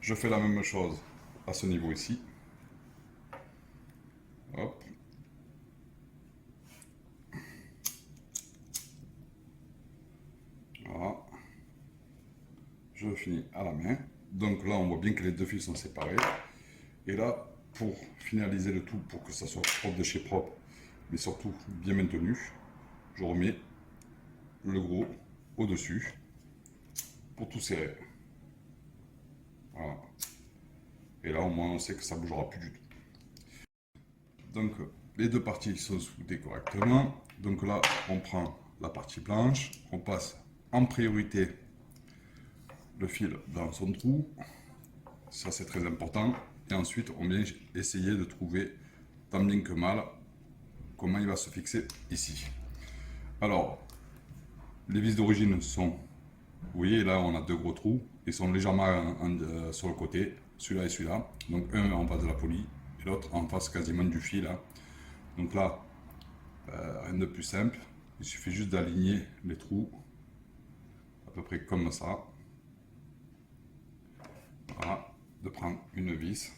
Speaker 1: Je fais la même chose à ce niveau ici. Hop. Voilà. Je le finis à la main. Donc là, on voit bien que les deux fils sont séparés. Et là, pour finaliser le tout, pour que ça soit propre de chez propre, mais surtout bien maintenu, je remets le gros au-dessus pour tout serrer. Voilà. Et là, au moins, on sait que ça ne bougera plus du tout. Donc, les deux parties sont soudées correctement. Donc là, on prend la partie blanche, on passe en priorité le fil dans son trou. Ça, c'est très important. Et ensuite, on vient essayer de trouver, tant bien que mal, comment il va se fixer ici. Alors, les vis d'origine sont, vous voyez, là, on a deux gros trous. Ils sont légèrement sur le côté, celui-là et celui-là. Donc, un en face de la poulie et l'autre en face quasiment du fil. Hein. Donc là, rien de plus simple. Il suffit juste d'aligner les trous, à peu près comme ça. Voilà, de prendre une vis.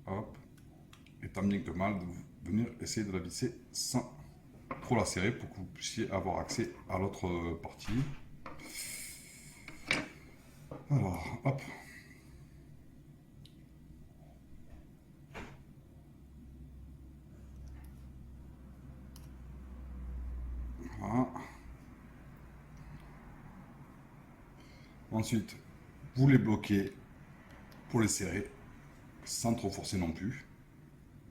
Speaker 1: Hop. Et tant bien que mal, de venir essayer de la visser sans trop la serrer pour que vous puissiez avoir accès à l'autre partie. Alors, hop. Voilà. Ensuite, vous les bloquez pour les serrer, sans trop forcer non plus.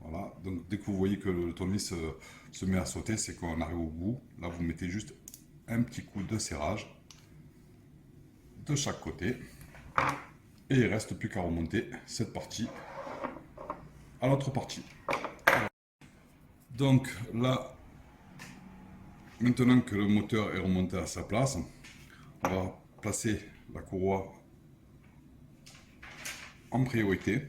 Speaker 1: Voilà, donc dès que vous voyez que le tournevis se met à sauter, c'est qu'on arrive au bout. Là, vous mettez juste un petit coup de serrage de chaque côté. Et il ne reste plus qu'à remonter cette partie à l'autre partie. Donc là, maintenant que le moteur est remonté à sa place, on va placer la courroie en priorité.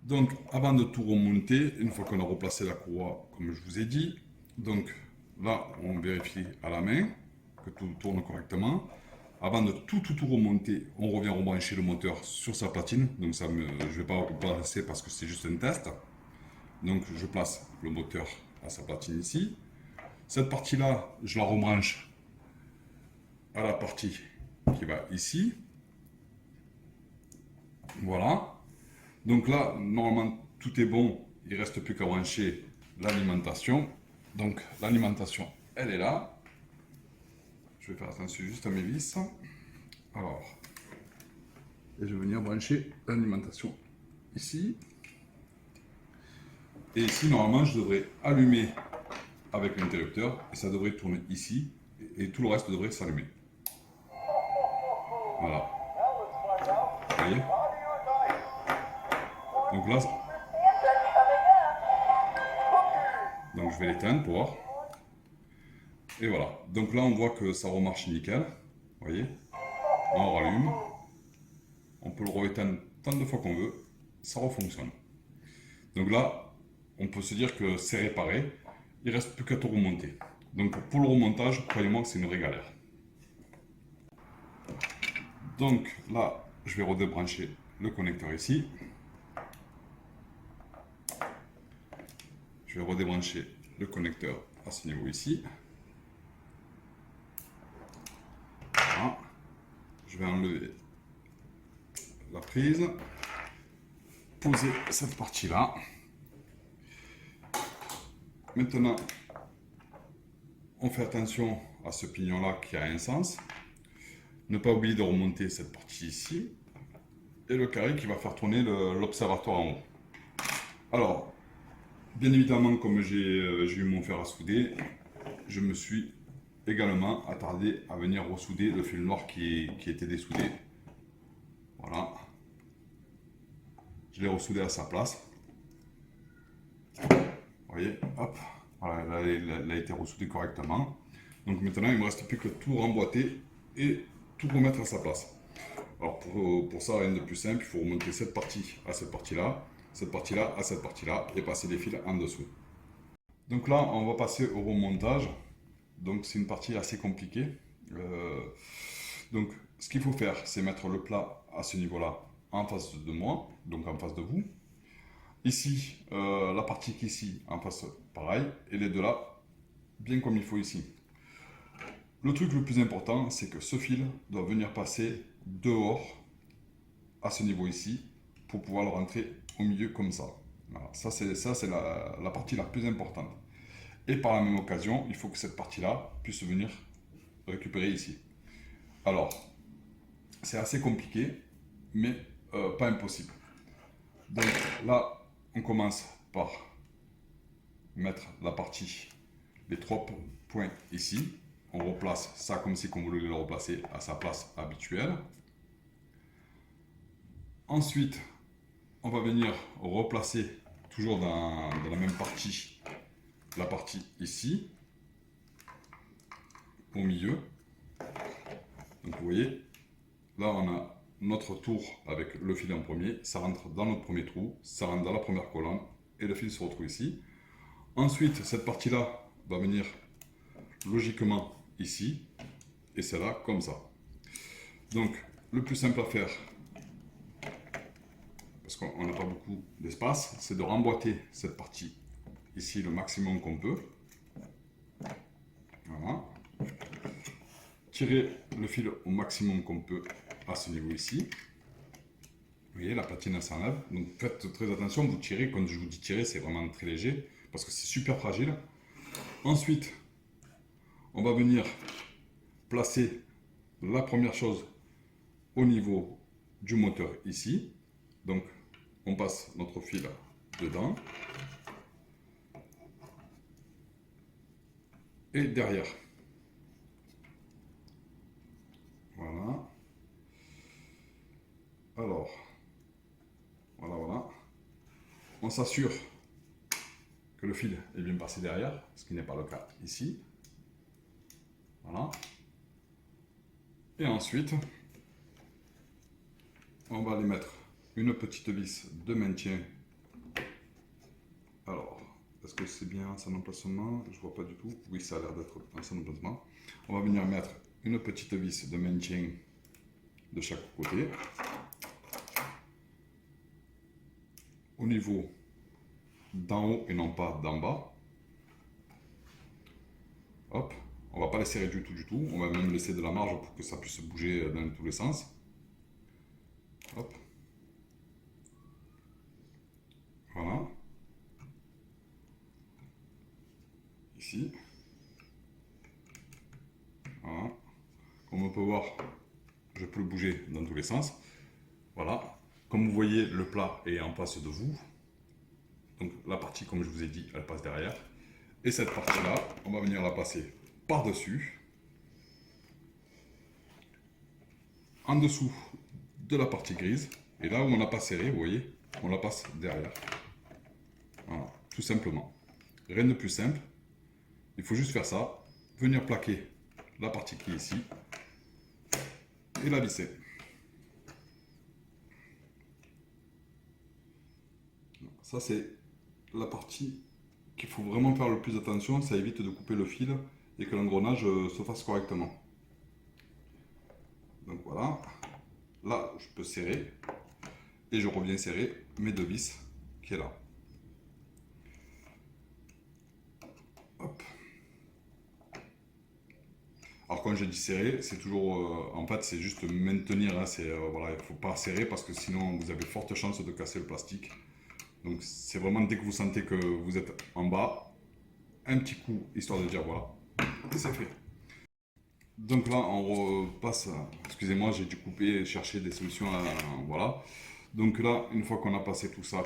Speaker 1: Donc avant de tout remonter, une fois qu'on a replacé la courroie comme je vous ai dit, donc là on vérifie à la main que tout tourne correctement. Avant de tout remonter, on revient rebrancher le moteur sur sa platine. Donc ça je ne vais pas replacer parce que c'est juste un test. Donc je place le moteur à sa platine ici. Cette partie-là, je la rebranche à la partie qui va ici. Voilà. Donc là, normalement, tout est bon. Il ne reste plus qu'à brancher l'alimentation. Donc l'alimentation, elle est là. Je vais faire attention juste à mes vis. Alors, et je vais venir brancher l'alimentation ici. Et ici, normalement, je devrais allumer avec l'interrupteur et ça devrait tourner ici et tout le reste devrait s'allumer. Voilà. Vous voyez? Donc là, donc je vais l'éteindre pour voir. Et voilà. Donc là, on voit que ça remarche nickel. Vous voyez? On rallume. On peut le rééteindre tant de fois qu'on veut. Ça refonctionne. Donc là, on peut se dire que c'est réparé. Il ne reste plus qu'à tout remonter. Donc pour le remontage, croyez-moi que c'est une vraie galère. Donc là, je vais redébrancher le connecteur ici. Je vais redébrancher le connecteur à ce niveau ici. Voilà. Je vais enlever la prise. Poser cette partie-là. Maintenant, on fait attention à ce pignon-là qui a un sens. Ne pas oublier de remonter cette partie ici. Et le carré qui va faire tourner l'observatoire en haut. Alors, bien évidemment, comme j'ai eu mon fer à souder, je me suis également attardé à venir ressouder le fil noir qui était dessoudé. Voilà. Je l'ai ressoudé à sa place. Vous voyez, hop. Voilà, elle a été ressoudée correctement. Donc maintenant, il ne me reste plus que tout remboîter et tout remettre à sa place. Alors pour ça, rien de plus simple, il faut remonter cette partie à cette partie-là à cette partie-là et passer les fils en dessous. Donc là, on va passer au remontage. Donc c'est une partie assez compliquée. Donc ce qu'il faut faire, c'est mettre le plat à ce niveau-là en face de moi, donc en face de vous. Ici, la partie qui est ici, en face, pareil, et les deux là, bien comme il faut ici. Le truc le plus important, c'est que ce fil doit venir passer dehors, à ce niveau ici, pour pouvoir le rentrer au milieu comme ça. Voilà. Ça, c'est la partie la plus importante. Et par la même occasion, il faut que cette partie-là puisse venir récupérer ici. Alors, c'est assez compliqué, mais pas impossible. Donc là, on commence par mettre la partie, les trois points ici. On replace ça comme si on voulait le replacer à sa place habituelle. Ensuite, on va venir replacer, toujours dans la même partie, la partie ici, au milieu. Donc vous voyez, là on a notre tour avec le fil en premier, ça rentre dans notre premier trou, ça rentre dans la première colonne et le fil se retrouve ici. Ensuite, cette partie-là va venir logiquement ici et celle-là comme ça. Donc, le plus simple à faire, parce qu'on n'a pas beaucoup d'espace, c'est de remboîter cette partie ici le maximum qu'on peut. Voilà. Tirer le fil au maximum qu'on peut à ce niveau ici. Vous voyez, la platine s'enlève. Donc faites très attention, vous tirez, quand je vous dis tirer, c'est vraiment très léger, parce que c'est super fragile. Ensuite, on va venir placer la première chose au niveau du moteur ici. Donc on passe notre fil dedans. Et derrière. Voilà. Alors, voilà. On s'assure que le fil est bien passé derrière, ce qui n'est pas le cas ici. Voilà. Et ensuite, on va aller mettre une petite vis de maintien. Alors, est-ce que c'est bien son emplacement? Je vois pas du tout. Oui, ça a l'air d'être dans son emplacement. On va venir mettre une petite vis de maintien de chaque côté. Au niveau d'en haut et non pas d'en bas. Hop, on va pas les serrer du tout. On va même laisser de la marge pour que ça puisse bouger dans tous les sens. Hop. Voilà. ici. Voilà. Comme on peut voir, je peux le bouger dans tous les sens. Voilà. Comme vous voyez, le plat est en face de vous. Donc la partie, comme je vous ai dit, elle passe derrière. Et cette partie-là, on va venir la passer par-dessus. En dessous de la partie grise. Et là où on n'a pas serré, vous voyez, on la passe derrière. Voilà, tout simplement. Rien de plus simple. Il faut juste faire ça. Venir plaquer la partie qui est ici. Et la visser. Ça, c'est la partie qu'il faut vraiment faire le plus attention. Ça évite de couper le fil et que l'engrenage se fasse correctement. Donc voilà. Là, je peux serrer. Et je reviens serrer mes deux vis qui est là. Hop. Alors quand je dis serrer, c'est toujours, en fait c'est juste maintenir, hein, voilà, il ne faut pas serrer parce que sinon vous avez forte chance de casser le plastique. Donc c'est vraiment dès que vous sentez que vous êtes en bas, un petit coup histoire de dire voilà, et c'est fait. Donc là on repasse, excusez-moi j'ai dû couper et chercher des solutions, voilà. Donc là une fois qu'on a passé tout ça,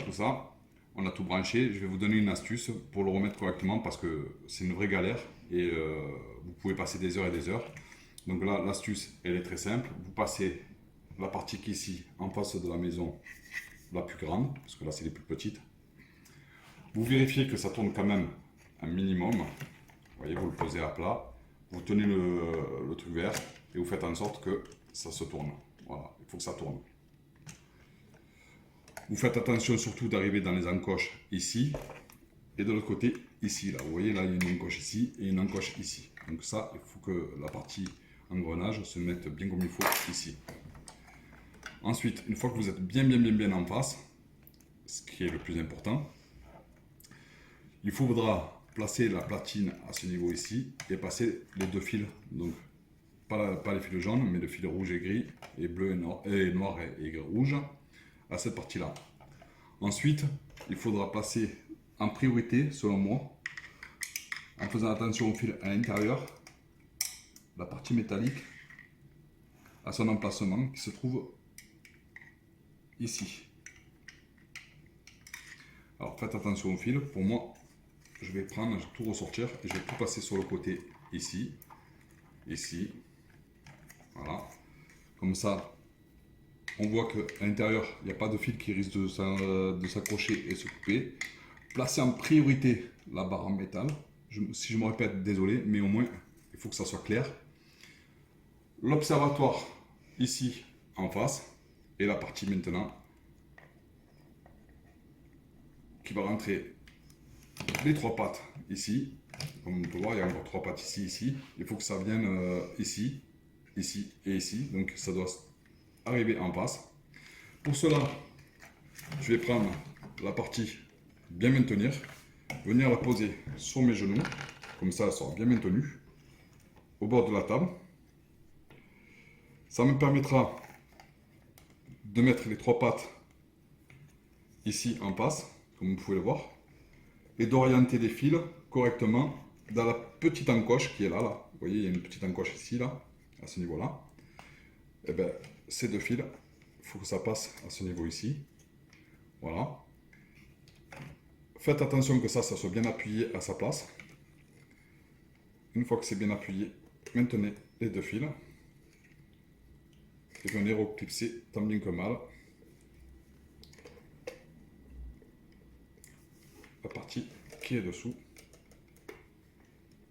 Speaker 1: on a tout branché, je vais vous donner une astuce pour le remettre correctement parce que c'est une vraie galère et vous pouvez passer des heures et des heures. Donc là, l'astuce, elle est très simple. Vous passez la partie qui est ici, en face de la maison, la plus grande, parce que là, c'est les plus petites. Vous vérifiez que ça tourne quand même un minimum. Vous voyez, vous le posez à plat. Vous tenez le truc vert et vous faites en sorte que ça se tourne. Voilà, il faut que ça tourne. Vous faites attention surtout d'arriver dans les encoches ici et de l'autre côté ici. Là. Vous voyez, là, il y a une encoche ici et une encoche ici. Donc ça, il faut que la partie engrenage se mette bien comme il faut ici. Ensuite, une fois que vous êtes bien en face, ce qui est le plus important, il faudra placer la platine à ce niveau ici et passer les deux fils. Donc, pas les fils jaunes, mais le fil rouge et gris, et bleu et noir et rouge à cette partie-là. Ensuite, il faudra placer en priorité, selon moi, en faisant attention au fil à l'intérieur, la partie métallique à son emplacement qui se trouve ici. Alors faites attention au fil. Pour moi, je vais prendre, je vais tout ressortir et je vais tout passer sur le côté ici, ici. Voilà. Comme ça, on voit qu'à l'intérieur, il n'y a pas de fil qui risque de s'accrocher et se couper. Placez en priorité la barre en métal. Si je me répète, désolé, mais au moins, il faut que ça soit clair. L'observatoire ici en face et la partie maintenant qui va rentrer les trois pattes ici. Comme on peut voir, il y a encore trois pattes ici, ici. Il faut que ça vienne ici, ici et ici. Donc ça doit arriver en face. Pour cela, je vais prendre la partie bien maintenir, venir la poser sur mes genoux. Comme ça, elle sera bien maintenue au bord de la table. Ça me permettra de mettre les trois pattes ici en face, comme vous pouvez le voir, et d'orienter les fils correctement dans la petite encoche qui est là, là. Vous voyez, il y a une petite encoche ici, là, à ce niveau-là. Et bien, ces deux fils, il faut que ça passe à ce niveau ici. Voilà. Faites attention que ça soit bien appuyé à sa place. Une fois que c'est bien appuyé, maintenez les deux fils. Et venez reclipser tant bien que mal la partie qui est dessous.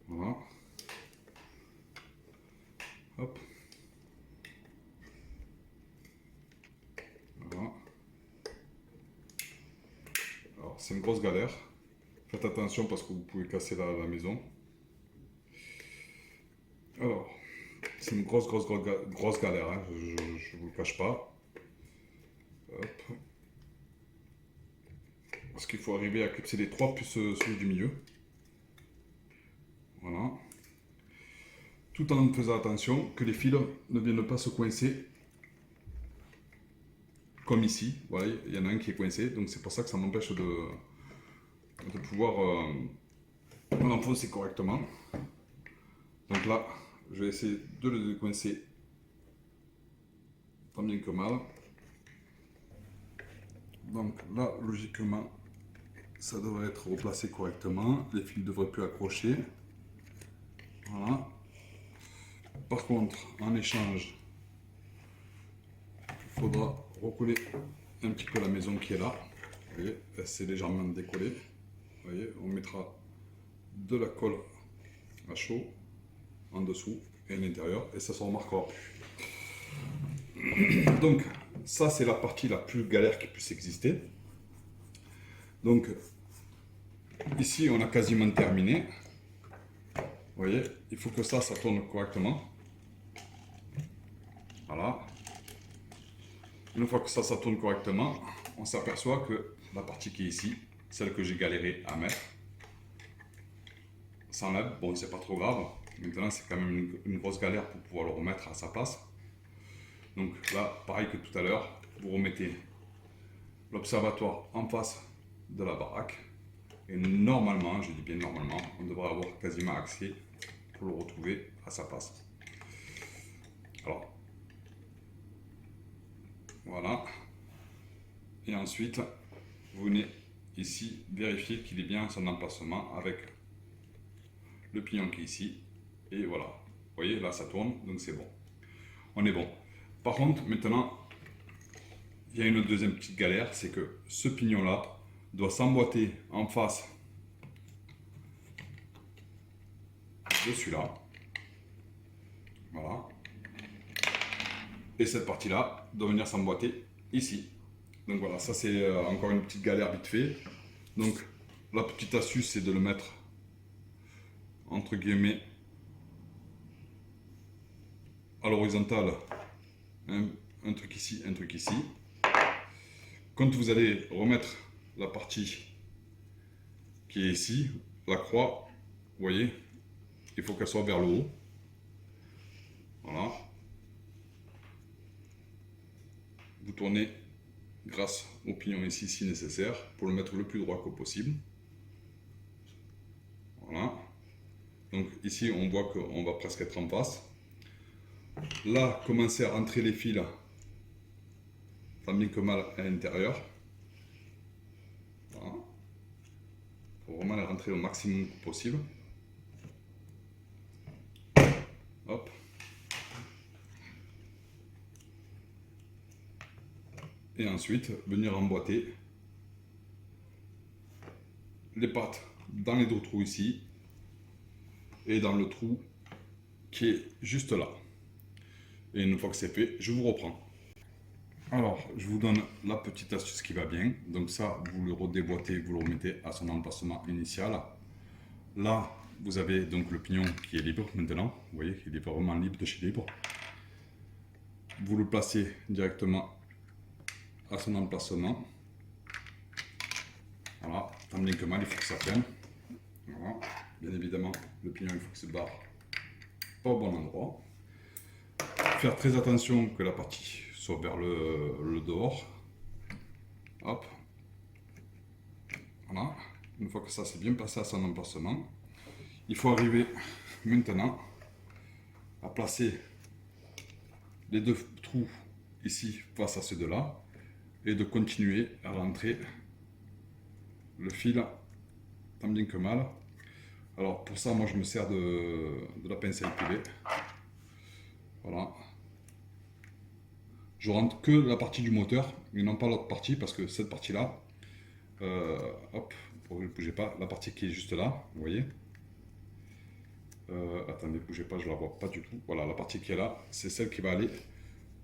Speaker 1: Voilà. Hop. Voilà. Alors, c'est une grosse galère. Faites attention parce que vous pouvez casser la maison. Alors, c'est une grosse galère, hein. Je ne vous le cache pas. Hop. Parce qu'il faut arriver à clipser les trois plus celui du milieu. Voilà. Tout en faisant attention que les fils ne viennent pas se coincer comme ici. Voilà, il y en a un qui est coincé, donc c'est pour ça que ça m'empêche de pouvoir on l'enfonce correctement. Donc là, je vais essayer de le décoincer tant bien que mal. Donc là, logiquement, ça devrait être replacé correctement. Les fils ne devraient plus accrocher. Voilà. Par contre, en échange, il faudra recoller un petit peu la maison qui est là. Vous voyez, elle s'est légèrement décollée. Vous voyez, on mettra de la colle à chaud en dessous et à l'intérieur et ça se remarquera plus. Donc ça c'est la partie la plus galère qui puisse exister. Donc ici on a quasiment terminé. Vous voyez, il faut que ça tourne correctement. Voilà. Une fois que ça tourne correctement, on s'aperçoit que la partie qui est ici, celle que j'ai galéré à mettre, s'enlève. Bon, c'est pas trop grave. Maintenant, c'est quand même une grosse galère pour pouvoir le remettre à sa place. Donc là, pareil que tout à l'heure, vous remettez l'observatoire en face de la baraque. Et normalement, je dis bien normalement, on devrait avoir quasiment accès pour le retrouver à sa place. Alors, voilà. Et ensuite, vous venez ici vérifier qu'il est bien son emplacement avec le pignon qui est ici. Et voilà. Vous voyez, là ça tourne, donc c'est bon. On est bon. Par contre, maintenant, il y a une deuxième petite galère, c'est que ce pignon-là doit s'emboîter en face de celui-là. Voilà. Et cette partie-là doit venir s'emboîter ici. Donc voilà, ça c'est encore une petite galère vite fait. Donc la petite astuce, c'est de le mettre entre guillemets à l'horizontale, un truc ici, un truc ici. Quand vous allez remettre la partie qui est ici, la croix, vous voyez, il faut qu'elle soit vers le haut. Voilà. Vous tournez grâce au pignon ici si nécessaire pour le mettre le plus droit que possible. Voilà. Donc ici on voit qu'on va presque être en face. Là, commencez à rentrer les fils tant bien que mal à l'intérieur. Voilà. Faut vraiment les rentrer au maximum possible. Hop. Et ensuite, venir emboîter les pattes dans les deux trous ici et dans le trou qui est juste là. Et une fois que c'est fait, je vous reprends. Alors, je vous donne la petite astuce qui va bien. Donc ça, vous le redéboîtez, vous le remettez à son emplacement initial. Là, vous avez donc le pignon qui est libre maintenant. Vous voyez, il est vraiment libre de chez libre. Vous le placez directement à son emplacement. Voilà, tant bien que mal, il faut que ça tienne. Voilà, bien évidemment, le pignon, il faut que se barre pas au bon endroit. Faire très attention que la partie soit vers le dehors. Hop. Voilà. Une fois que ça s'est bien placé à son emplacement, il faut arriver maintenant à placer les deux trous ici face à ceux de là et de continuer à rentrer le fil tant bien que mal. Alors pour ça, moi je me sers de la pince à épiler. Voilà. Je rentre que la partie du moteur, mais non pas l'autre partie, parce que cette partie-là, hop, ne bougez pas, la partie qui est juste là, vous voyez. Attendez, bougez pas, je la vois pas du tout. Voilà, la partie qui est là, c'est celle qui va aller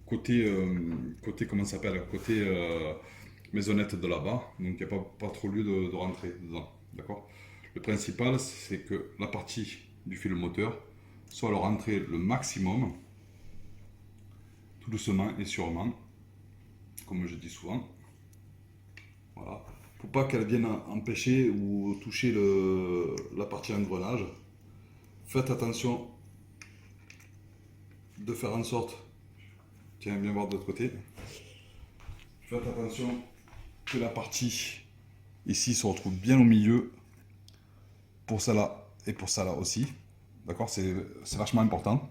Speaker 1: côté, comment ça s'appelle, côté maisonnette de là-bas. Donc il n'y a pas trop lieu de rentrer dedans, d'accord. Le principal, c'est que la partie du fil moteur soit le rentrer le maximum, tout doucement et sûrement, comme je dis souvent. Voilà. Pour pas qu'elle vienne empêcher ou toucher la partie engrenage. Faites attention de faire en sorte, tiens, viens voir de l'autre côté. Faites attention que la partie ici se retrouve bien au milieu pour celle-là et pour celle-là aussi. D'accord? C'est vachement important.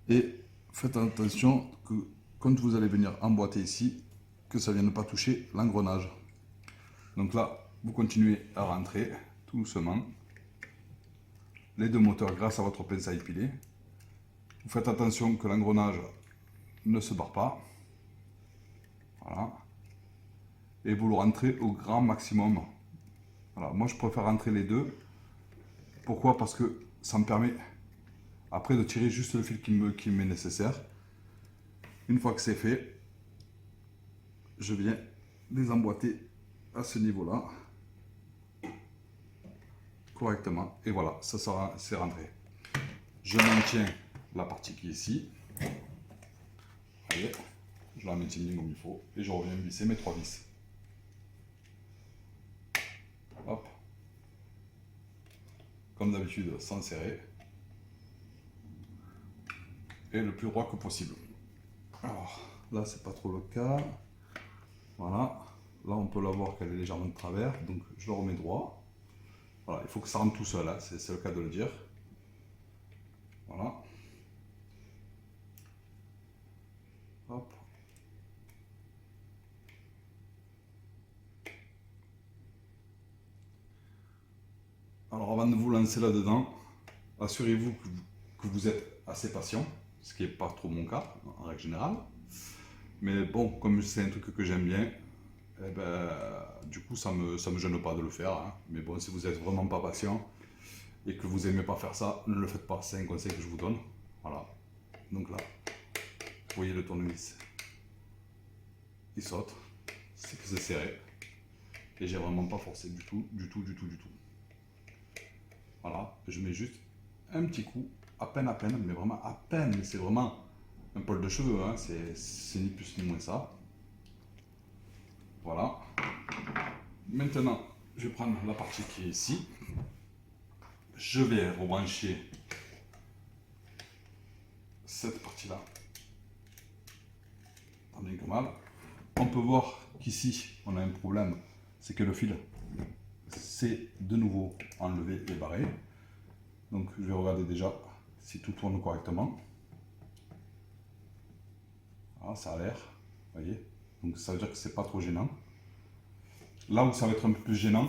Speaker 1: Et faites attention que quand vous allez venir emboîter ici, que ça ne vienne pas toucher l'engrenage. Donc là, vous continuez à rentrer tout doucement les deux moteurs grâce à votre pince à épiler. Vous faites attention que l'engrenage ne se barre pas. Voilà. Et vous le rentrez au grand maximum. Voilà. Moi, je préfère rentrer les deux. Pourquoi? Parce que ça me permet après de tirer juste le fil qui m'est nécessaire. Une fois que c'est fait, je viens les emboîter à ce niveau-là correctement. Et voilà, ça sera, c'est rentré. Je maintiens la partie qui est ici. Allez, je la maintiens bien comme il faut. Et je reviens visser mes 3 vis. Hop. Comme d'habitude, sans serrer. Et le plus droit que possible. Alors, là, c'est pas trop le cas. Voilà. Là, on peut la voir qu'elle est légèrement de travers. Donc, je le remets droit. Voilà, il faut que ça rentre tout seul, hein. C'est le cas de le dire. Voilà. Hop. Alors, avant de vous lancer là-dedans, assurez-vous que vous êtes assez patient, ce qui n'est pas trop mon cas, en règle générale. Mais bon, comme c'est un truc que j'aime bien, eh ben, du coup, ça me gêne pas de le faire. Hein. Mais bon, si vous êtes vraiment pas patient et que vous aimez pas faire ça, ne le faites pas. C'est un conseil que je vous donne. Voilà. Donc là, vous voyez le tournevis. Il saute. C'est que c'est serré. Et j'ai vraiment pas forcé du tout. Voilà. Je mets juste un petit coup, à peine, mais vraiment à peine. Mais c'est vraiment un poil de cheveux. Hein. C'est ni plus ni moins ça. Voilà. Maintenant, je vais prendre la partie qui est ici. Je vais rebrancher cette partie-là. Tant bien que mal. On peut voir qu'ici, on a un problème. C'est que le fil s'est de nouveau enlevé et barré. Donc, je vais regarder déjà si tout tourne correctement. Voilà, ça a l'air. Vous voyez? Donc, ça veut dire que c'est pas trop gênant. Là où ça va être un peu plus gênant,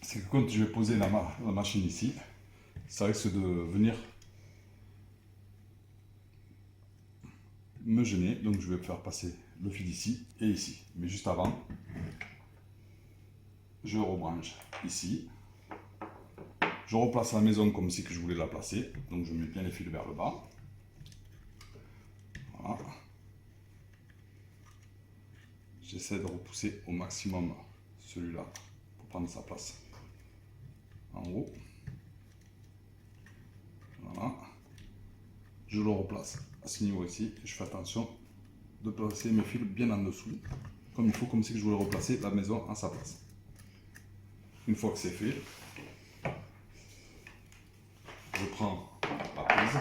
Speaker 1: c'est que quand je vais poser la machine ici, ça risque de venir me gêner. Donc je vais faire passer le fil ici et ici. Mais juste avant, je rebranche ici. Je replace la maison comme si que je voulais la placer. Donc je mets bien les fils vers le bas. Voilà. J'essaie de repousser au maximum celui-là pour prendre sa place en haut. Voilà. Je le replace à ce niveau ici. Je fais attention de placer mes fils bien en dessous, comme il faut, comme si je voulais replacer la maison à sa place. Une fois que c'est fait, je prends la prise,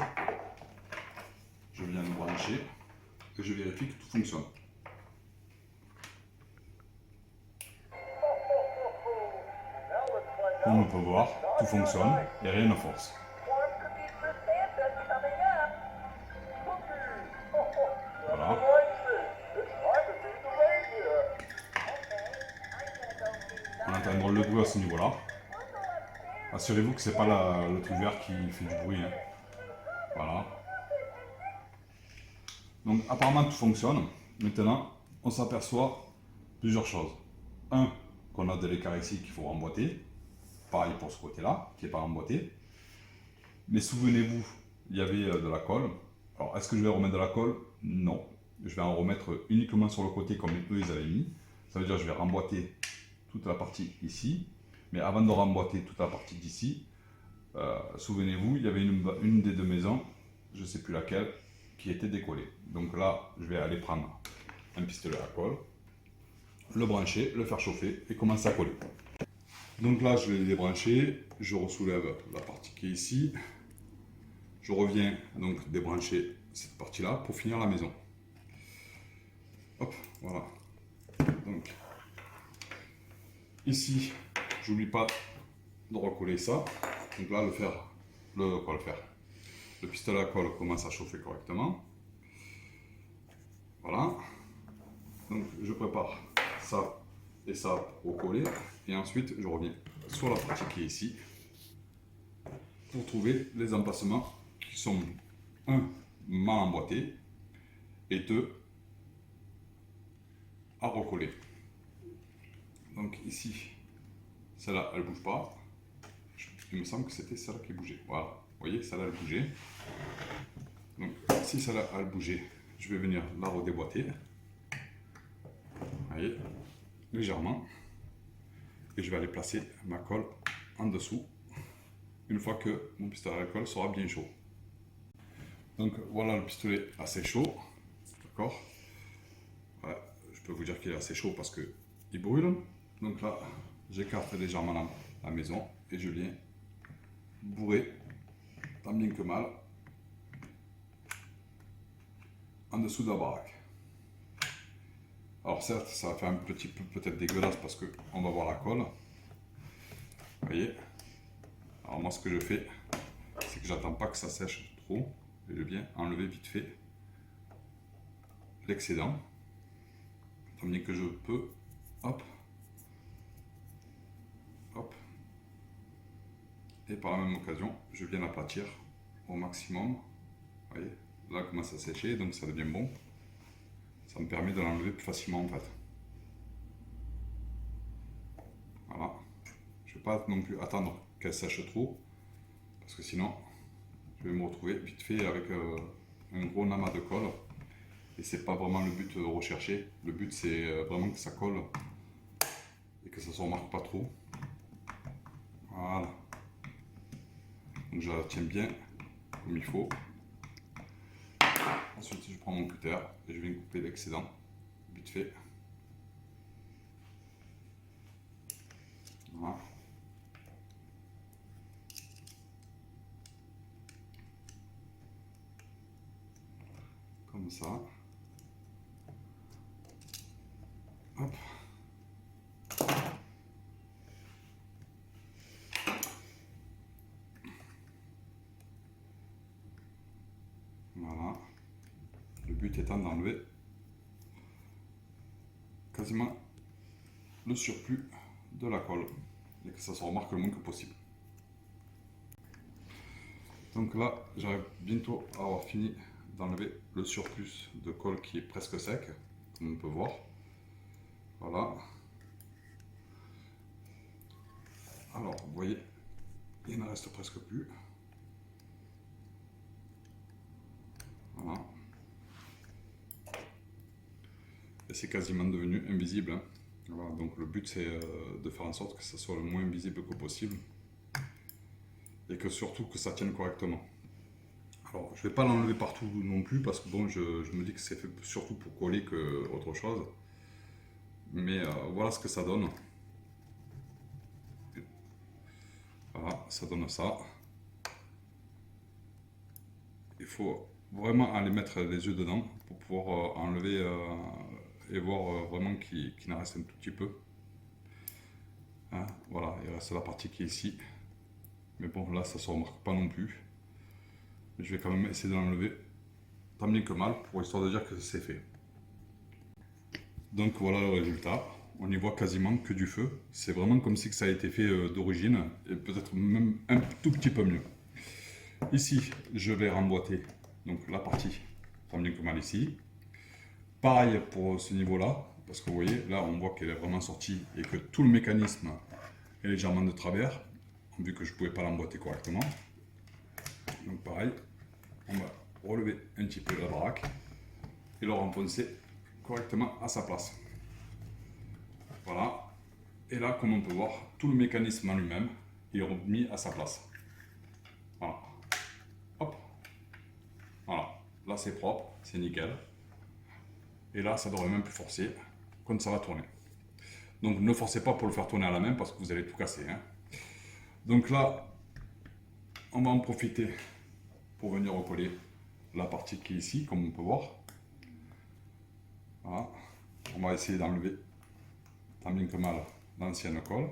Speaker 1: je viens le brancher et je vérifie que tout fonctionne. Comme on peut voir, tout fonctionne et rien ne force. Voilà. On entend un drôle de bruit à ce niveau-là. Assurez-vous que ce n'est pas le truc vert qui fait du bruit. Hein. Voilà. Donc apparemment tout fonctionne. Maintenant, on s'aperçoit plusieurs choses. Un, qu'on a de l'écart ici qu'il faut remboîter. Pareil pour ce côté-là, qui n'est pas emboîté. Mais souvenez-vous, il y avait de la colle. Alors, est-ce que je vais remettre de la colle? Non. Je vais en remettre uniquement sur le côté comme eux ils avaient mis. Ça veut dire que je vais remboîter toute la partie ici. Mais avant de remboîter toute la partie d'ici, souvenez-vous, il y avait une des deux maisons, je ne sais plus laquelle, qui était décollée. Donc là, je vais aller prendre un pistolet à colle, le brancher, le faire chauffer et commencer à coller. Donc là, je vais les débrancher, je ressoulève la partie qui est ici. Je reviens donc débrancher cette partie-là pour finir la maison. Hop, voilà. Donc, ici, j'oublie pas de recoller ça. Donc là, le pistolet à colle commence à chauffer correctement. Voilà. Donc je prépare ça et ça pour recoller. Et ensuite, je reviens sur la partie qui est ici pour trouver les emplacements qui sont, un, mal emboîtés et deux, à recoller. Donc ici, celle-là, elle ne bouge pas. Il me semble que c'était celle-là qui bougeait. Voilà, vous voyez, celle-là, elle bougeait. Donc si celle-là, elle bougeait, je vais venir la redéboîter. Vous voyez, légèrement. Et je vais aller placer ma colle en dessous, une fois que mon pistolet à colle sera bien chaud. Donc voilà le pistolet assez chaud. D'accord. Ouais, je peux vous dire qu'il est assez chaud parce qu'il brûle. Donc là, j'écarte légèrement la maison et je viens bourrer, tant bien que mal, en dessous de la baraque. Alors certes, ça va faire un petit peu peut-être dégueulasse parce qu'on va voir la colle. Vous voyez. Alors moi ce que je fais, c'est que j'attends pas que ça sèche trop. Et je viens enlever vite fait l'excédent. Tant bien que je peux. Hop. Hop. Et par la même occasion, je viens l'aplatir au maximum. Vous voyez, là il commence à sécher, donc ça devient bon. Ça me permet de l'enlever plus facilement en fait. Voilà. Je ne vais pas non plus attendre qu'elle sèche trop, parce que sinon, je vais me retrouver vite fait avec un gros amas de colle. Et c'est pas vraiment le but recherché. Le but c'est vraiment que ça colle et que ça se remarque pas trop. Voilà. Donc je la tiens bien comme il faut. Ensuite je prends mon cutter et je viens couper l'excédent vite fait. Voilà. Comme ça. Hop. Voilà. Le but étant d'enlever quasiment le surplus de la colle et que ça se remarque le moins que possible. Donc là, j'arrive bientôt à avoir fini d'enlever le surplus de colle qui est presque sec, comme on peut voir. Voilà. Alors, vous voyez, il ne reste presque plus. Voilà. Et c'est quasiment devenu invisible. Hein. Voilà, donc le but c'est de faire en sorte que ça soit le moins visible que possible. Et que surtout que ça tienne correctement. Alors, je ne vais pas l'enlever partout non plus parce que bon, je me dis que c'est fait surtout pour coller que autre chose. Mais voilà ce que ça donne. Voilà, ça donne ça. Il faut vraiment aller mettre les yeux dedans pour pouvoir enlever et voir vraiment qu'il en reste un tout petit peu. Hein, voilà, il reste la partie qui est ici. Mais bon, là, ça ne se remarque pas non plus. Mais je vais quand même essayer de l'enlever tant bien que mal pour histoire de dire que c'est fait. Donc voilà le résultat. On n'y voit quasiment que du feu. C'est vraiment comme si ça a été fait d'origine et peut-être même un tout petit peu mieux. Ici, je vais remboîter donc la partie tant bien que mal ici. Pareil pour ce niveau-là, parce que vous voyez, là on voit qu'elle est vraiment sortie et que tout le mécanisme est légèrement de travers, vu que je ne pouvais pas l'emboîter correctement. Donc pareil, on va relever un petit peu la baraque et le renfoncer correctement à sa place. Voilà. Et là, comme on peut voir, tout le mécanisme en lui-même est remis à sa place. Voilà. Hop. Voilà. Là, c'est propre, c'est nickel. Et là, ça devrait même plus forcer quand ça va tourner. Donc, ne forcez pas pour le faire tourner à la main parce que vous allez tout casser. Hein. Donc là, on va en profiter pour venir recoller la partie qui est ici, comme on peut voir. Voilà. On va essayer d'enlever tant bien que mal l'ancienne colle.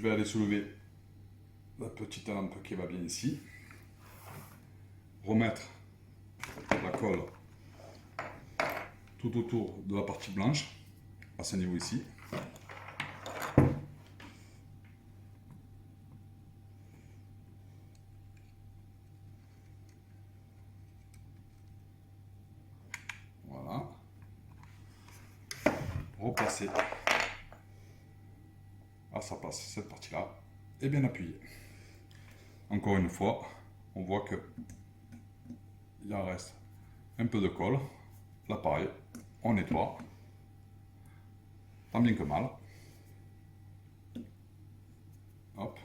Speaker 1: vais aller soulever la petite lampe qui va bien ici. Remettre la colle tout autour de la partie blanche, à ce niveau ici. Voilà. Replacer à sa place cette partie-là et bien appuyer. Encore une fois, on voit que il en reste un peu de colle. Là pareil, on nettoie, tant bien que mal. Hop.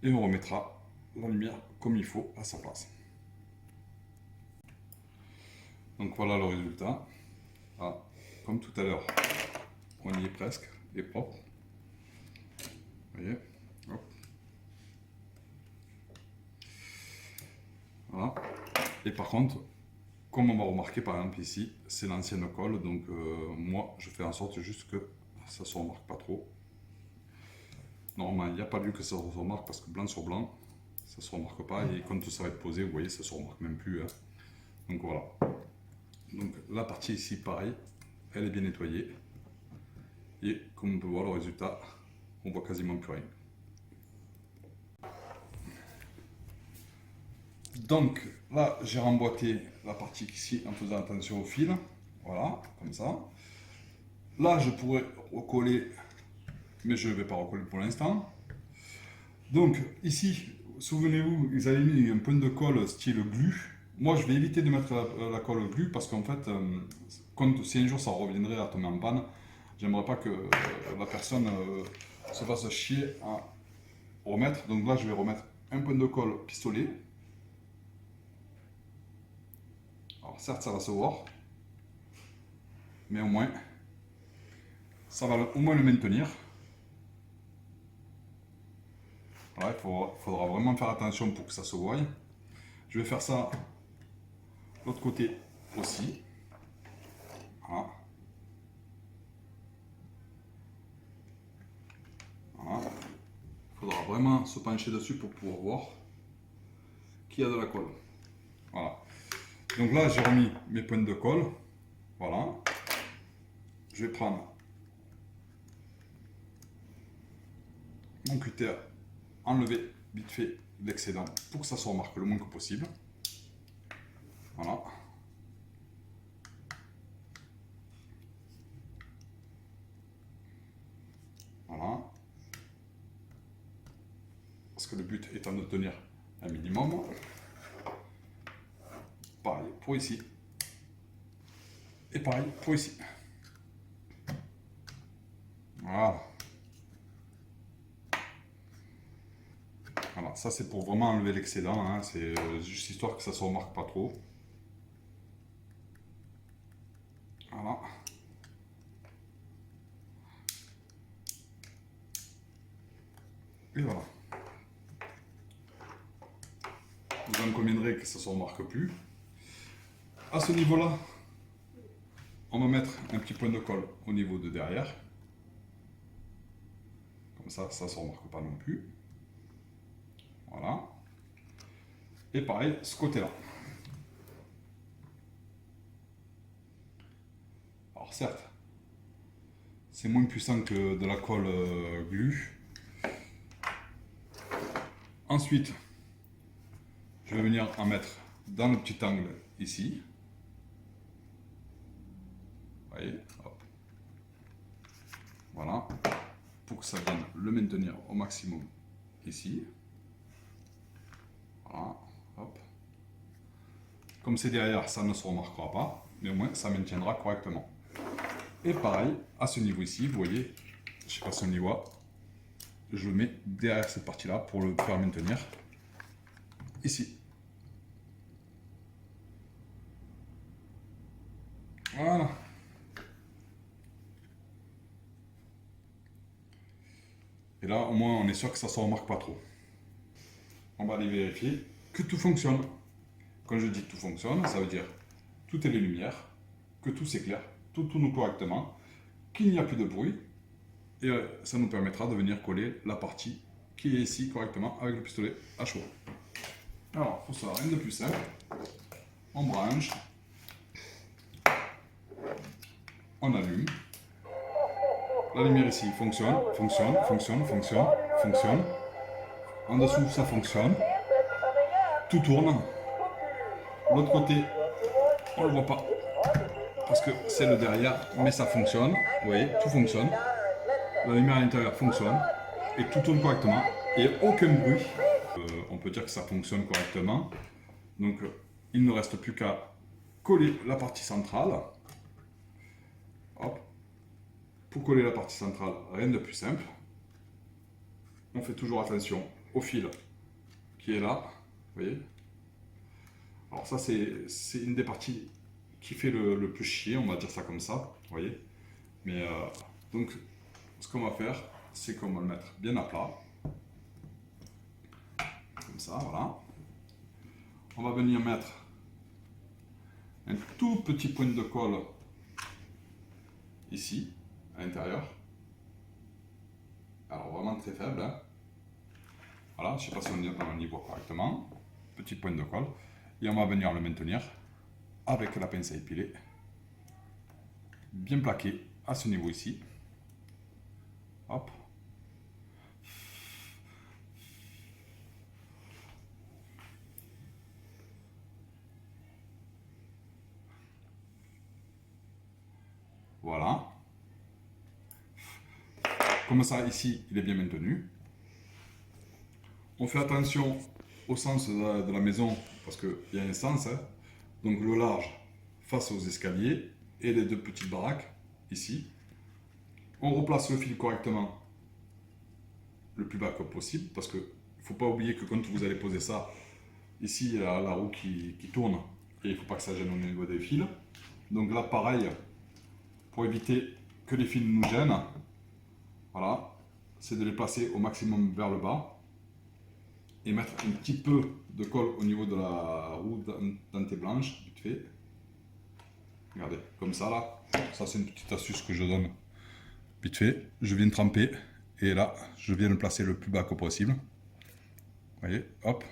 Speaker 1: Et on remettra la lumière comme il faut à sa place. Donc voilà le résultat. Ah, comme tout à l'heure, on y est presque, et propre. Vous voyez, hop. Voilà. Et par contre, comme on va remarquer par exemple ici, c'est l'ancienne colle, donc moi je fais en sorte juste que ça ne se remarque pas trop. Normalement, il n'y a pas lieu que ça se remarque parce que blanc sur blanc, ça ne se remarque pas, et quand ça va être posé, vous voyez, ça ne se remarque même plus. Hein. Donc voilà. Donc la partie ici, pareil, elle est bien nettoyée. Et comme on peut voir le résultat, on voit quasiment plus rien. Donc là, j'ai remboîté la partie ici en faisant attention au fil. Voilà, comme ça. Là, je pourrais recoller, mais je ne vais pas recoller pour l'instant. Donc ici, souvenez-vous, ils avaient mis un point de colle style glue. Moi, je vais éviter de mettre la colle glue parce qu'en fait, quand, si un jour ça reviendrait à tomber en panne, j'aimerais pas que la personne se fasse chier à remettre. Donc là, je vais remettre un point de colle pistolet. Alors certes, ça va se voir, mais au moins, ça va au moins le maintenir. Voilà, il faudra vraiment faire attention pour que ça se voie. Je vais faire ça de l'autre côté aussi. Voilà. Voilà. Il faudra vraiment se pencher dessus pour pouvoir voir qu'il y a de la colle. Voilà. Donc là, j'ai remis mes pointes de colle. Voilà. Je vais prendre mon cutter, enlever vite fait l'excédent pour que ça se remarque le moins que possible. Voilà. Voilà. Parce que le but étant de tenir un minimum. Pareil pour ici. Et pareil pour ici. Voilà. Voilà, ça c'est pour vraiment enlever l'excédent, hein. C'est juste histoire que ça se remarque pas trop. Voilà. Et voilà. Vous en conviendrez que ça ne se remarque plus. À ce niveau-là, on va mettre un petit point de colle au niveau de derrière. Comme ça, ça ne se remarque pas non plus. Voilà. Et pareil, ce côté-là. Alors certes, c'est moins puissant que de la colle glue. Ensuite, je vais venir en mettre dans le petit angle ici. Vous voyez, hop. Voilà. Pour que ça vienne le maintenir au maximum ici. Voilà. Hop. Comme c'est derrière, ça ne se remarquera pas, mais au moins ça maintiendra correctement. Et pareil, à ce niveau ici, vous voyez, je ne sais pas si on y voit, je le mets derrière cette partie-là pour le faire maintenir ici. Voilà. Et là, au moins, on est sûr que ça ne se remarque pas trop. On va aller vérifier que tout fonctionne. Quand je dis tout fonctionne, ça veut dire toutes les lumières, que tout s'éclaire, tout tourne correctement, qu'il n'y a plus de bruit. Et ça nous permettra de venir coller la partie qui est ici correctement avec le pistolet à chaud. Alors, pour ça, rien de plus simple. On branche. On allume. La lumière ici fonctionne, fonctionne, fonctionne, fonctionne, fonctionne. En dessous, ça fonctionne. Tout tourne. L'autre côté, on ne le voit pas parce que c'est le derrière, mais ça fonctionne. Vous voyez, tout fonctionne. La lumière à l'intérieur fonctionne et tout tourne correctement. Et aucun bruit. On peut dire que ça fonctionne correctement. Donc, il ne reste plus qu'à coller la partie centrale. Hop. Pour coller la partie centrale, rien de plus simple. On fait toujours attention au fil qui est là. Vous voyez. Alors ça, c'est une des parties qui fait le plus chier, on va dire ça comme ça. Vous voyez. Mais donc, ce qu'on va faire, c'est qu'on va le mettre bien à plat. Comme ça, voilà. On va venir mettre un tout petit point de colle ici, à l'intérieur. Alors vraiment très faible. Hein. Voilà, je ne sais pas si on y voit correctement. Petit point de colle. Et on va venir le maintenir avec la pince à épiler. Bien plaqué à ce niveau ici. Hop. Voilà. Comme ça, ici, il est bien maintenu. On fait attention au sens de la maison, parce qu'il y a un sens. Hein. Donc le large face aux escaliers et les deux petites baraques, ici. On replace le fil correctement le plus bas que possible, parce qu'il ne faut pas oublier que quand vous allez poser ça, ici, il y a la roue qui tourne, et il ne faut pas que ça gêne au niveau des fils. Donc là, pareil, pour éviter que les fils nous gênent, voilà, c'est de les placer au maximum vers le bas et mettre un petit peu de colle au niveau de la roue dentée blanche, vite fait. Regardez, comme ça là, ça c'est une petite astuce que je donne. Vite fait, je viens tremper et là, je viens le placer le plus bas que possible. Vous voyez, hop.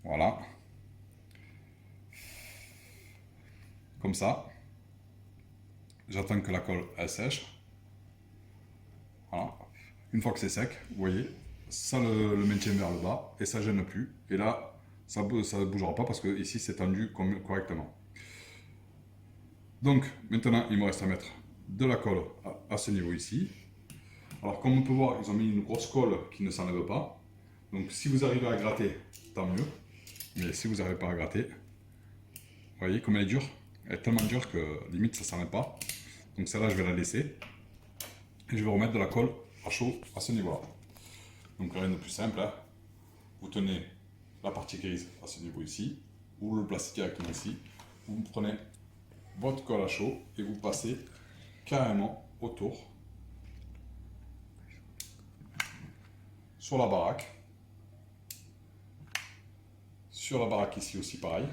Speaker 1: Voilà. Comme ça. J'attends que la colle elle sèche. Voilà. Une fois que c'est sec, vous voyez, ça le maintient vers le bas et ça ne gêne plus. Et là, ça ne bougera pas parce que ici c'est tendu correctement. Donc maintenant, il me reste à mettre de la colle à ce niveau ici. Alors comme on peut voir, ils ont mis une grosse colle qui ne s'enlève pas. Donc si vous arrivez à gratter, tant mieux. Mais si vous n'arrivez pas à gratter, vous voyez comme elle est dure. Elle est tellement dure que limite ça ne s'enlève pas. Donc celle-là, je vais la laisser. Et je vais remettre de la colle à chaud à ce niveau-là. Donc rien de plus simple. Hein. Vous tenez la partie grise à ce niveau ici. Vous le placez directement ici. Vous prenez votre colle à chaud et vous passez carrément autour. Sur la baraque. Sur la baraque ici aussi pareil.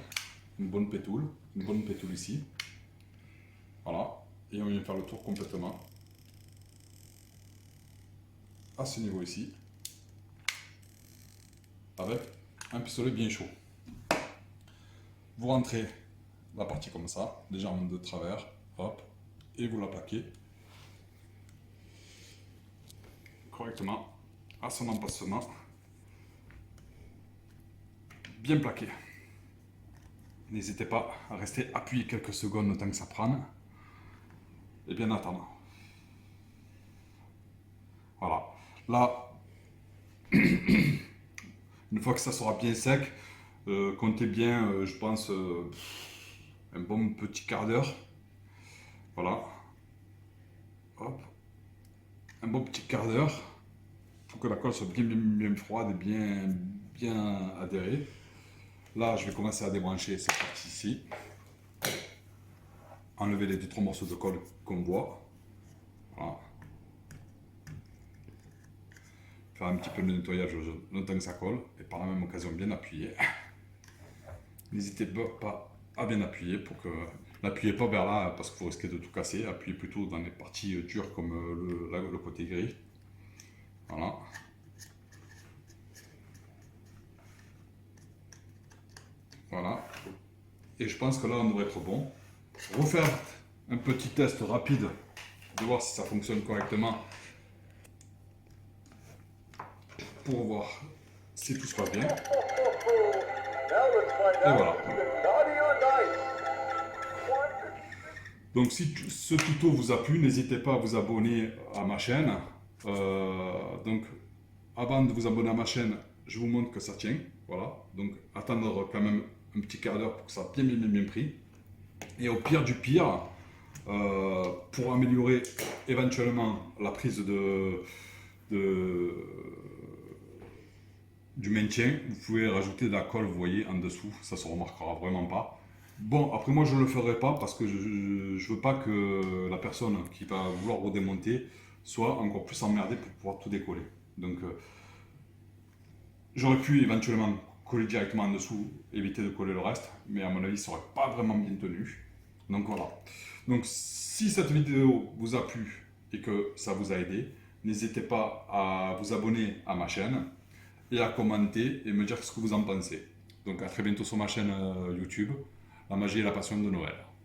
Speaker 1: Une bonne pétoule ici. Voilà. Et on vient faire le tour complètement. À ce niveau ici. Avec un pistolet bien chaud. Vous rentrez la partie comme ça, légèrement de travers, hop, et vous la plaquez correctement à son emplacement, bien plaqué. N'hésitez pas à rester appuyé quelques secondes le temps que ça prenne, et bien attendre. Voilà, là, une fois que ça sera bien sec, comptez bien, je pense, un bon petit quart d'heure. Voilà. Hop. Un bon petit quart d'heure pour que la colle soit bien froide et bien adhérée. Là, je vais commencer à débrancher cette partie-ci. Enlever les 2-3 morceaux de colle qu'on voit. Voilà. Faire un petit peu de nettoyage le temps que ça colle et par la même occasion bien appuyer. N'hésitez pas à bien appuyer pour que N'appuyez pas vers là parce que vous risquez de tout casser. Appuyez plutôt dans les parties dures comme le côté gris. Voilà. Voilà. Et je pense que là, on devrait être bon. Refaire un petit test rapide de voir si ça fonctionne correctement pour voir si tout se passe bien. Et voilà. Donc si ce tuto vous a plu, n'hésitez pas à vous abonner à ma chaîne. Donc avant de vous abonner à ma chaîne, je vous montre que ça tient. Voilà. Donc attendre quand même un petit quart d'heure pour que ça ait bien pris. Et au pire du pire, pour améliorer éventuellement la prise du maintien, vous pouvez rajouter de la colle, vous voyez, en dessous, ça se remarquera vraiment pas. Bon, après moi je ne le ferai pas parce que je ne veux pas que la personne qui va vouloir redémonter soit encore plus emmerdée pour pouvoir tout décoller. Donc j'aurais pu éventuellement coller directement en dessous, éviter de coller le reste, mais à mon avis ça n'aurait pas vraiment bien tenu. Donc voilà. Donc si cette vidéo vous a plu et que ça vous a aidé, n'hésitez pas à vous abonner à ma chaîne et à commenter et me dire ce que vous en pensez. Donc à très bientôt sur ma chaîne YouTube, La magie et la passion de Noël.